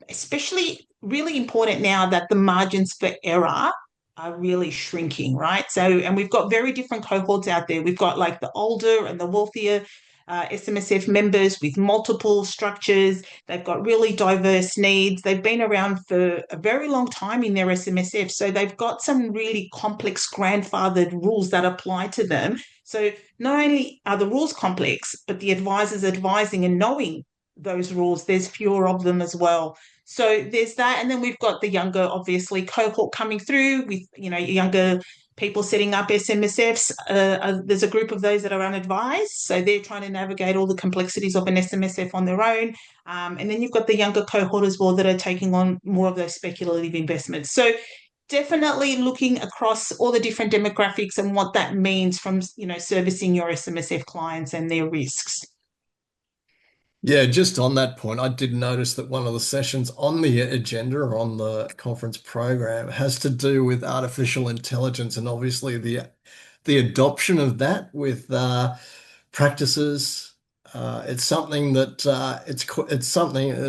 [SPEAKER 4] especially really important now that the margins for error are really shrinking, right? So, and we've got very different cohorts out there. We've got like the older and the wealthier SMSF members with multiple structures. They've got really diverse needs. They've been around for a very long time in their SMSF. So they've got some really complex grandfathered rules that apply to them. So not only are the rules complex, but the advisors advising and knowing those rules, there's fewer of them as well. So there's that. And then we've got the younger, obviously, cohort coming through with, younger people setting up SMSFs. There's a group of those that are unadvised. So they're trying to navigate all the complexities of an SMSF on their own. And then you've got the younger cohort as well that are taking on more of those speculative investments. So definitely looking across all the different demographics and what that means from, servicing your SMSF clients and their risks.
[SPEAKER 1] Yeah, just on that point, I did notice that one of the sessions on the agenda or on the conference program has to do with artificial intelligence and obviously the adoption of that with practices. It's something that it's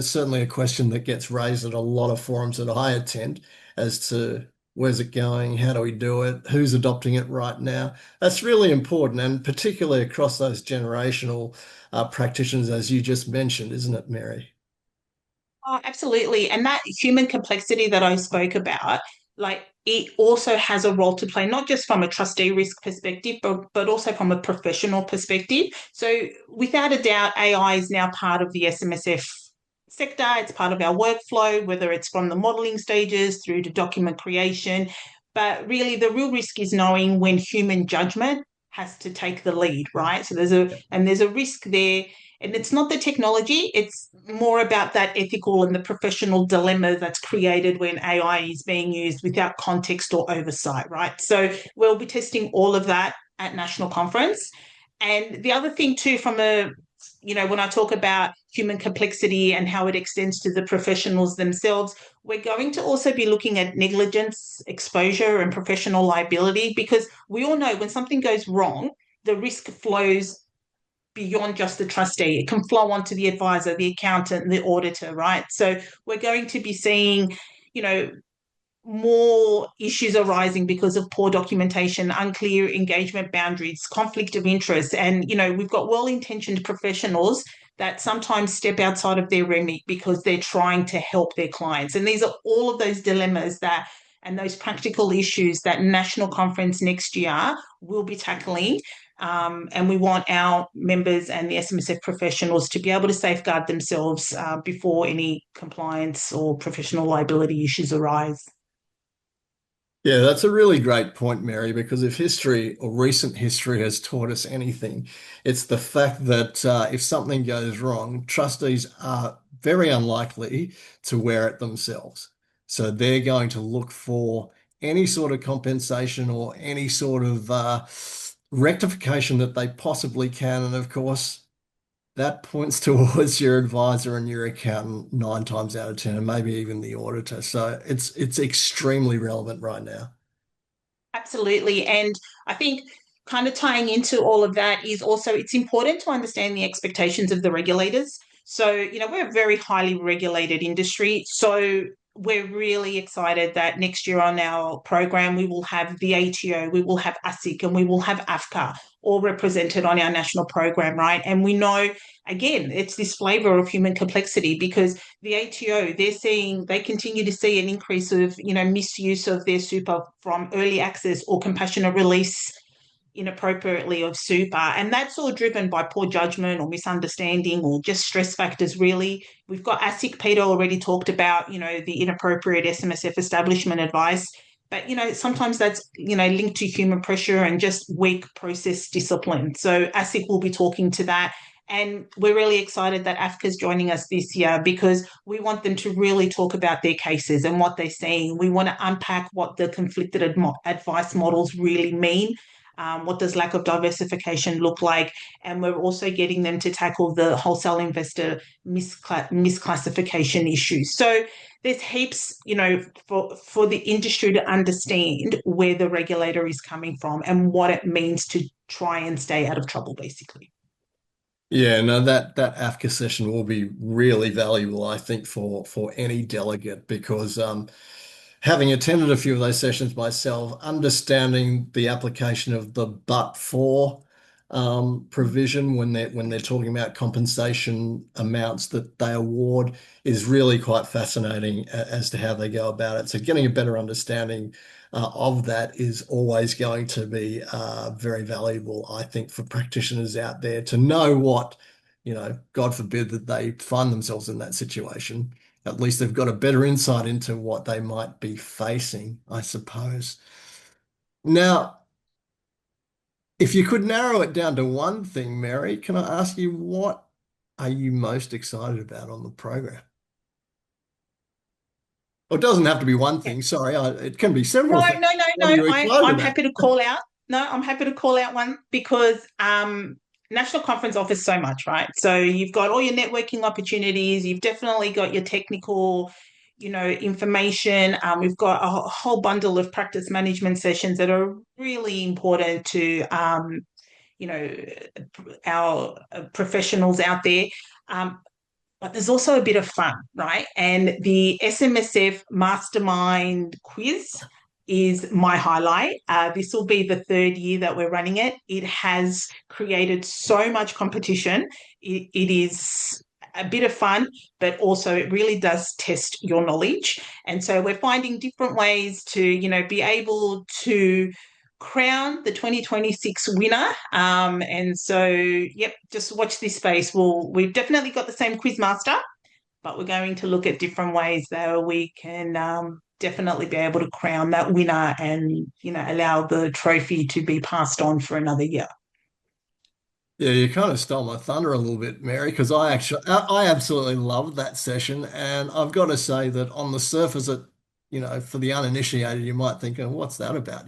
[SPEAKER 1] certainly a question that gets raised at a lot of forums that I attend as to where's it going, how do we do it, who's adopting it right now. That's really important, and particularly across those generational practitioners, as you just mentioned, isn't it, Mary?
[SPEAKER 4] Oh, absolutely. And that human complexity that I spoke about, like it also has a role to play, not just from a trustee risk perspective, but also from a professional perspective. So without a doubt, AI is now part of the SMSF sector. It's part of our workflow, whether it's from the modeling stages through to document creation. But really, the real risk is knowing when human judgment has to take the lead, right? So there's a risk there. And it's not the technology, it's more about that ethical and the professional dilemma that's created when AI is being used without context or oversight, right? So we'll be testing all of that at National Conference. And the other thing too, when I talk about human complexity and how it extends to the professionals themselves, we're going to also be looking at negligence, exposure, and professional liability, because we all know when something goes wrong, the risk flows beyond just the trustee. It can flow onto the advisor, the accountant, the auditor, right? So we're going to be seeing, you know, more issues arising because of poor documentation, unclear engagement boundaries, conflict of interest. And, we've got well-intentioned professionals that sometimes step outside of their remit because they're trying to help their clients. And these are all of those dilemmas and those practical issues that National Conference next year will be tackling. And we want our members and the SMSF professionals to be able to safeguard themselves before any compliance or professional liability issues arise.
[SPEAKER 1] Yeah, that's a really great point, Mary, because if history or recent history has taught us anything, it's the fact that if something goes wrong, trustees are very unlikely to wear it themselves. So they're going to look for any sort of compensation or any sort of rectification that they possibly can. And of course, that points towards your advisor and your accountant 9 times out of 10, and maybe even the auditor. So it's extremely relevant right now.
[SPEAKER 4] Absolutely. And I think kind of tying into all of that is also it's important to understand the expectations of the regulators. So, we're a very highly regulated industry. So we're really excited that next year on our program, we will have the ATO, we will have ASIC, and we will have AFCA all represented on our national program, right? And we know, again, it's this flavor of human complexity because the ATO, they continue to see an increase of, misuse of their super from early access or compassionate release inappropriately of super. And that's all driven by poor judgment or misunderstanding or just stress factors, really. We've got ASIC, Peter already talked about, the inappropriate SMSF establishment advice. But, sometimes that's, linked to human pressure and just weak process discipline. So ASIC will be talking to that. And we're really excited that AFCA is joining us this year because we want them to really talk about their cases and what they're seeing. We want to unpack what the conflicted advice models really mean. What does lack of diversification look like? And we're also getting them to tackle the wholesale investor misclassification issues. So there's heaps, for the industry to understand where the regulator is coming from and what it means to try and stay out of trouble, basically.
[SPEAKER 1] Yeah, no, that AFCA session will be really valuable, I think, for any delegate because having attended a few of those sessions myself, understanding the application of the but for provision when they're talking about compensation amounts that they award is really quite fascinating as to how they go about it. So getting a better understanding of that is always going to be very valuable, I think, for practitioners out there to know what, God forbid that they find themselves in that situation. At least they've got a better insight into what they might be facing, I suppose. Now, if you could narrow it down to one thing, Mary, can I ask you what are you most excited about on the program? Well, it doesn't have to be one thing. Sorry, it can be
[SPEAKER 4] No,
[SPEAKER 1] several things.
[SPEAKER 4] no, no,
[SPEAKER 1] What are
[SPEAKER 4] no.
[SPEAKER 1] you
[SPEAKER 4] I'm
[SPEAKER 1] excited
[SPEAKER 4] I'm
[SPEAKER 1] about?
[SPEAKER 4] happy to call out. No, I'm happy to call out one because National Conference offers so much, right? So you've got all your networking opportunities. You've definitely got your technical, information. We've got a whole bundle of practice management sessions that are really important to you know, our professionals out there. But there's also a bit of fun, right? And the SMSF Mastermind quiz is my highlight. This will be the third year that we're running it. It has created so much competition. It is a bit of fun, but also it really does test your knowledge. And so we're finding different ways to, be able to crown the 2026 winner. And so, yep, just watch this space. We've definitely got the same quiz master, but we're going to look at different ways that we can definitely be able to crown that winner and, allow the trophy to be passed on for another year.
[SPEAKER 1] Yeah, you kind of stole my thunder a little bit, Mary, because I absolutely loved that session, and I've got to say that on the surface, for the uninitiated, you might think, "Oh, what's that about?"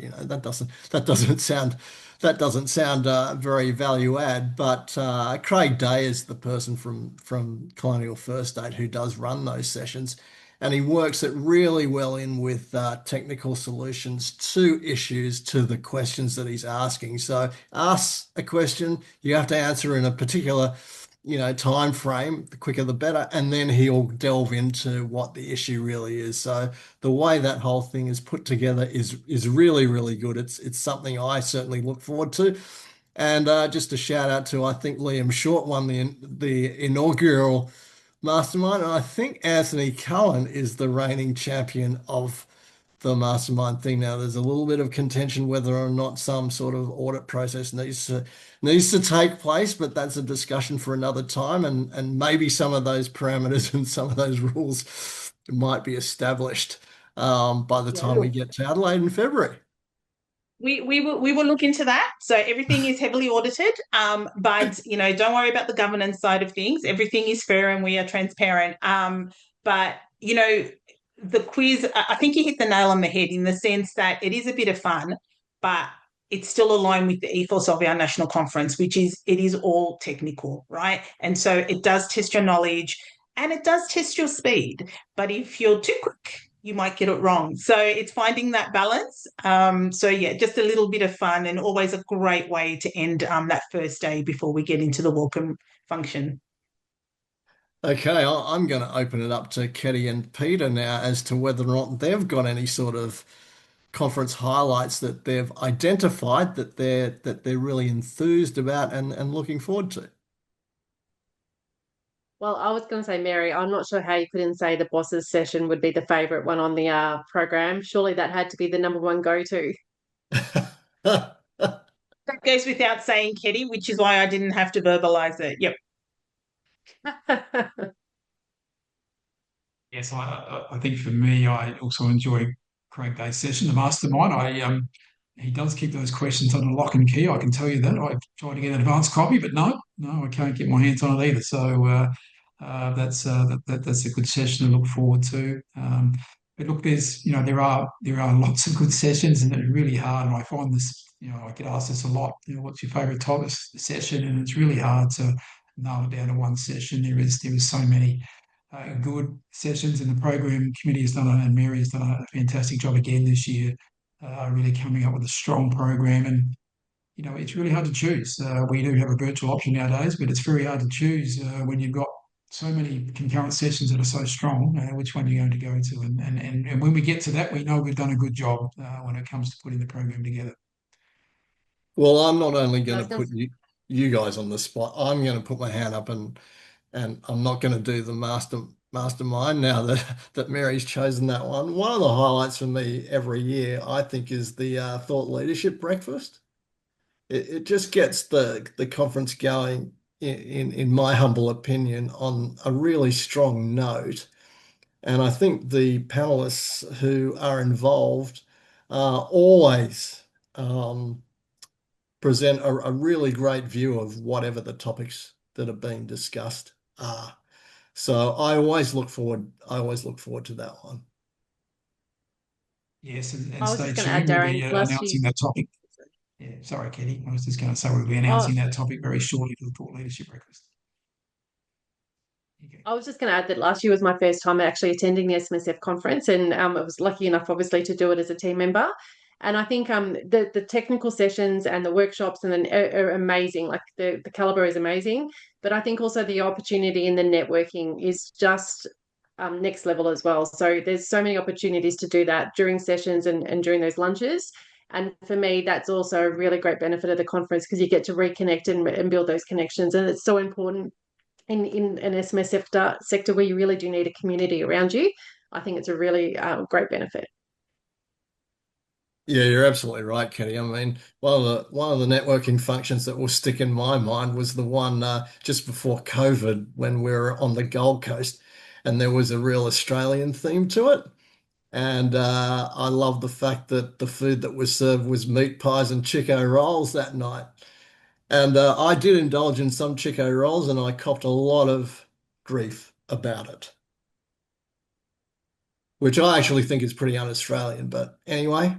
[SPEAKER 1] That doesn't sound very value add. But Craig Day is the person from Colonial First State who does run those sessions, and he works it really well in with technical solutions to issues, to the questions that he's asking. So, ask a question, you have to answer in a particular, time frame. The quicker the better, and then he'll delve into what the issue really is. So, the way that whole thing is put together is really, really good. It's something I certainly look forward to. And just a shout out to, I think Liam Short won the inaugural mastermind, and I think Anthony Cullen is the reigning champion of the mastermind thing now. There's a little bit of contention whether or not some sort of audit process needs to take place, but that's a discussion for another time, and maybe some of those parameters and some of those rules might be established by the
[SPEAKER 4] Yeah,
[SPEAKER 1] time we
[SPEAKER 4] look,
[SPEAKER 1] get to Adelaide in February.
[SPEAKER 4] we will look into that. So everything is heavily audited, but don't worry about the governance side of things. Everything is fair and we are transparent. But the quiz, I think you hit the nail on the head in the sense that it is a bit of fun, but it's still aligned with the ethos of our national conference, which is it is all technical, right? And so it does test your knowledge and it does test your speed. But if you're too quick, you might get it wrong. So it's finding that balance. So yeah, just a little bit of fun and always a great way to end that first day before we get into the welcome function.
[SPEAKER 1] Okay, I'm going to open it up to Keddie and Peter now as to whether or not they've got any sort of conference highlights that they've identified that they're really enthused about and looking forward to.
[SPEAKER 3] Well, I was going to say, Mary, I'm not sure how you couldn't say the bosses session would be the favourite one on the program. Surely that had to be the number one go-to.
[SPEAKER 4] That goes without saying, Keddie, which is why I didn't have to verbalize it. Yep.
[SPEAKER 2] Yes, I think for me, I also enjoy Craig Day's session, the mastermind. He does keep those questions under lock and key. I can tell you that. I've tried to get an advanced copy, but no, I can't get my hands on it either. So that's a good session to look forward to. But look, there are lots of good sessions, and it's really hard. And I find this, I get asked this a lot. What's your favourite type of session? And it's really hard to nail it down to one session. There is so many good sessions, and the program committee has done and Mary has done a fantastic job again this year, really coming up with a strong program. And it's really hard to choose. We do have a virtual option nowadays, but it's very hard to choose when you've got so many concurrent sessions that are so strong. Which one you're going to go to, and when we get to that, we know we've done a good job when it comes to putting the program together.
[SPEAKER 1] Well, I'm not only
[SPEAKER 3] I
[SPEAKER 1] going
[SPEAKER 3] was
[SPEAKER 1] to
[SPEAKER 3] going
[SPEAKER 1] put
[SPEAKER 3] to
[SPEAKER 1] you guys on the spot, I'm going to put my hand up and I'm not going to do the mastermind now that Mary's chosen that one. One of the highlights for me every year, I think, is the thought leadership breakfast. It just gets the conference going in my humble opinion on a really strong note. And I think the panelists who are involved always present a really great view of whatever the topics that are being discussed are. So I always look forward to that one.
[SPEAKER 2] Yes, and
[SPEAKER 3] I was
[SPEAKER 2] stay
[SPEAKER 3] just going to add,
[SPEAKER 2] tuned. We'll be
[SPEAKER 3] Darren, last year.
[SPEAKER 2] announcing that topic. Yeah, sorry, Kenny. I was just going to say we'll be
[SPEAKER 3] Oh,
[SPEAKER 2] announcing that topic very shortly for the thought leadership breakfast. Okay.
[SPEAKER 3] I was just going to add that last year was my first time actually attending the SMSF conference, and I was lucky enough, obviously, to do it as a team member. And I think the technical sessions and the workshops are amazing. Like the caliber is amazing, but I think also the opportunity in the networking is just next level as well. So there's so many opportunities to do that during sessions and during those lunches. And for me, that's also a really great benefit of the conference because you get to reconnect and build those connections. And it's so important in an SMSF sector where you really do need a community around you. I think it's a really great benefit.
[SPEAKER 1] Yeah, you're absolutely right, Kenny. I mean, one of the networking functions that will stick in my mind was the one just before COVID when we were on the Gold Coast, and there was a real Australian theme to it. And I love the fact that the food that was served was meat pies and Chico rolls that night. And I did indulge in some Chico rolls and I copped a lot of grief about it, which I actually think is pretty un-Australian. But anyway,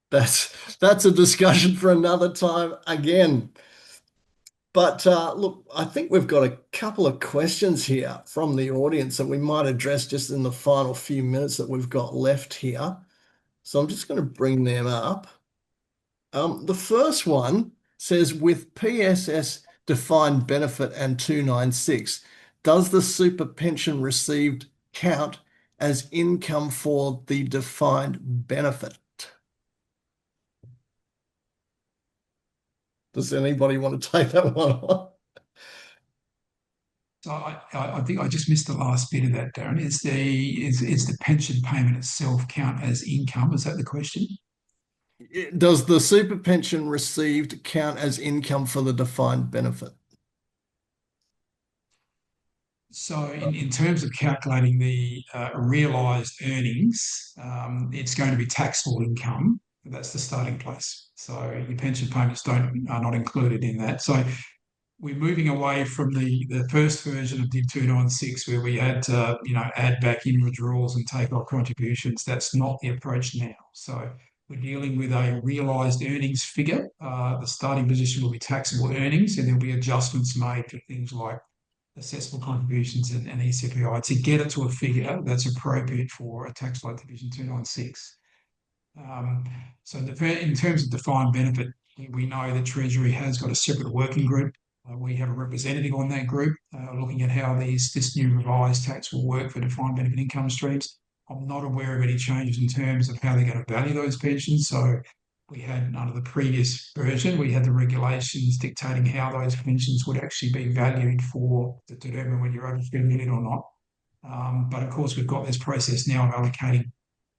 [SPEAKER 1] that's a discussion for another time again. But look, I think we've got a couple of questions here from the audience that we might address just in the final few minutes that we've got left here. So I'm just going to bring them up. The first one says, with PSS defined benefit and 296, does the super pension received count as income for the defined benefit? Does anybody want to take that one on?
[SPEAKER 2] So I think I just missed the last bit of that, Darren. Is the pension payment itself count as income? Is that the question?
[SPEAKER 1] Does the super pension received count as income for the defined benefit?
[SPEAKER 2] So in terms of calculating the realised earnings, it's going to be taxable income. That's the starting place. So your pension payments are not included in that. So we're moving away from the first version of DIB 296 where we had to, add back in withdrawals and take off contributions. That's not the approach now. So we're dealing with a realised earnings figure. The starting position will be taxable earnings, and there'll be adjustments made for things like assessable contributions and ECPI to get it to a figure that's appropriate for a tax law division 296. So in terms of defined benefit, we know that Treasury has got a separate working group. We have a representative on that group looking at how this new revised tax will work for defined benefit income streams. I'm not aware of any changes in terms of how they're going to value those pensions. So we had, under the previous version, we had the regulations dictating how those pensions would actually be valued to determine whether you're over 3 million or not. But of course, we've got this process now of allocating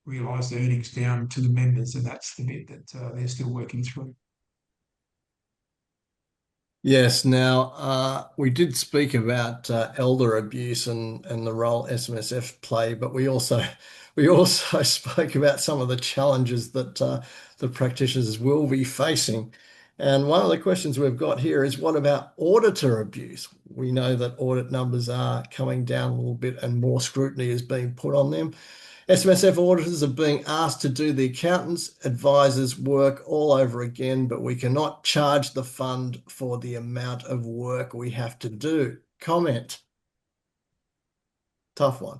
[SPEAKER 2] realised earnings down to the members, and that's the bit that they're still working through.
[SPEAKER 1] Yes, now we did speak about elder abuse and the role SMSF play, but we also spoke about some of the challenges that the practitioners will be facing. And one of the questions we've got here is, what about auditor abuse? We know that audit numbers are coming down a little bit and more scrutiny is being put on them. SMSF auditors are being asked to do the accountants' advisors' work all over again, but we cannot charge the fund for the amount of work we have to do. Comment. Tough one.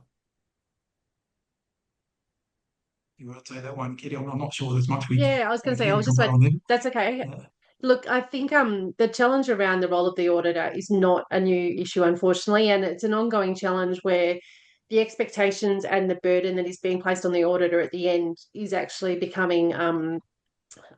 [SPEAKER 2] You want to take that one, Keddie? I'm not sure there's much
[SPEAKER 3] Yeah, I was going to say, I was just
[SPEAKER 2] comment
[SPEAKER 3] like,
[SPEAKER 2] on there.
[SPEAKER 3] that's okay.
[SPEAKER 2] Yeah.
[SPEAKER 3] Look, I think the challenge around the role of the auditor is not a new issue, unfortunately, and it's an ongoing challenge where the expectations and the burden that is being placed on the auditor at the end is actually becoming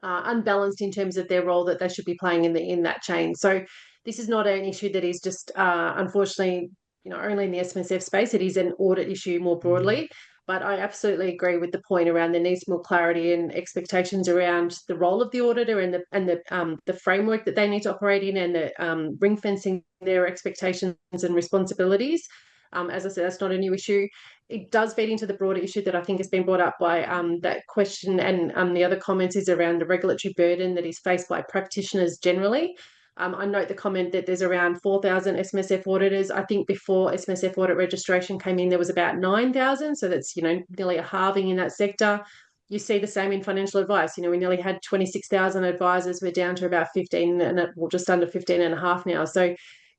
[SPEAKER 3] unbalanced in terms of their role that they should be playing in that chain. So this is not an issue that is just unfortunately, only in the SMSF space. It is an audit issue more broadly. But I absolutely agree with the point around there needs more clarity and expectations around the role of the auditor and the framework that they need to operate in, and the ring fencing their expectations and responsibilities. As I said, that's not a new issue. It does feed into the broader issue that I think has been brought up by that question, and the other comments is around the regulatory burden that is faced by practitioners generally. I note the comment that there's around 4,000 SMSF auditors. I think before SMSF audit registration came in, there was about 9,000. So that's, nearly a halving in that sector. You see the same in financial advice. We nearly had 26,000 advisors. We're down to about 15 and just under 15 and a half now. So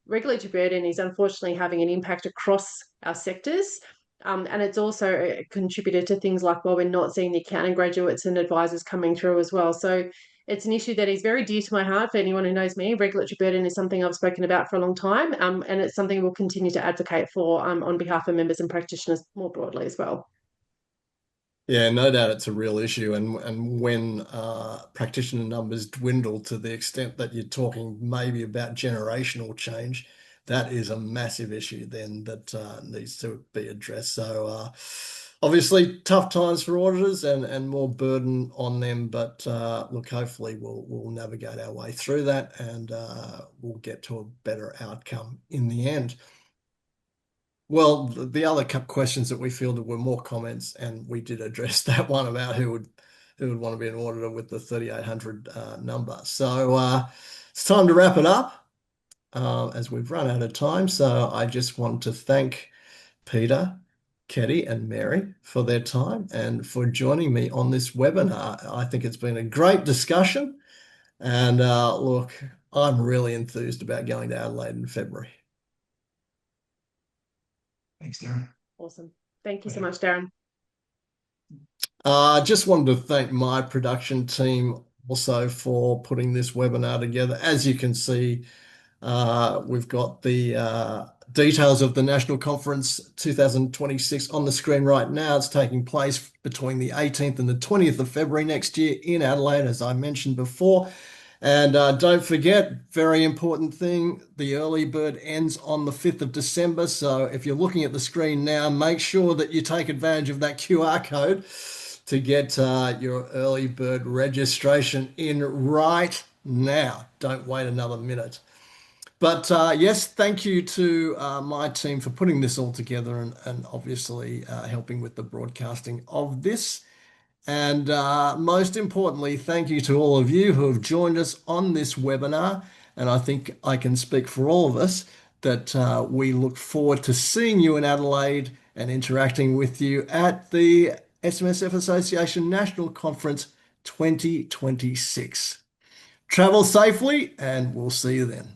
[SPEAKER 3] regulatory burden is unfortunately having an impact across our sectors. And it's also contributed to things like, well, we're not seeing the accounting graduates and advisors coming through as well. So it's an issue that is very dear to my heart. For anyone who knows me, regulatory burden is something I've spoken about for a long time, and it's something we'll continue to advocate for on behalf of members and practitioners more broadly as well.
[SPEAKER 1] Yeah, no doubt it's a real issue. And when practitioner numbers dwindle to the extent that you're talking maybe about generational change, that is a massive issue then that needs to be addressed. So obviously tough times for auditors and more burden on them. But look, hopefully we'll navigate our way through that and we'll get to a better outcome in the end. Well, the other questions that we fielded were more comments, and we did address that one about who would want to be an auditor with the 3,800 number. So it's time to wrap it up as we've run out of time. So I just want to thank Peter, Keddie, and Mary for their time and for joining me on this webinar. I think it's been a great discussion, and look, I'm really enthused about going to Adelaide in February.
[SPEAKER 2] Thanks, Darren.
[SPEAKER 3] Awesome. Thank you so much, Darren.
[SPEAKER 1] I just wanted to thank my production team also for putting this webinar together. As you can see, we've got the details of the National Conference 2026 on the screen right now. It's taking place between the 18th and the 20th of February next year in Adelaide, as I mentioned before. And don't forget, very important thing, the early bird ends on the 5th of December. So if you're looking at the screen now, make sure that you take advantage of that QR code to get your early bird registration in right now. Don't wait another minute. But yes, thank you to my team for putting this all together and obviously helping with the broadcasting of this. And most importantly, thank you to all of you who have joined us on this webinar. And I think I can speak for all of us that we look forward to seeing you in Adelaide and interacting with you at the SMSF Association National Conference 2026. Travel safely, and we'll see you then.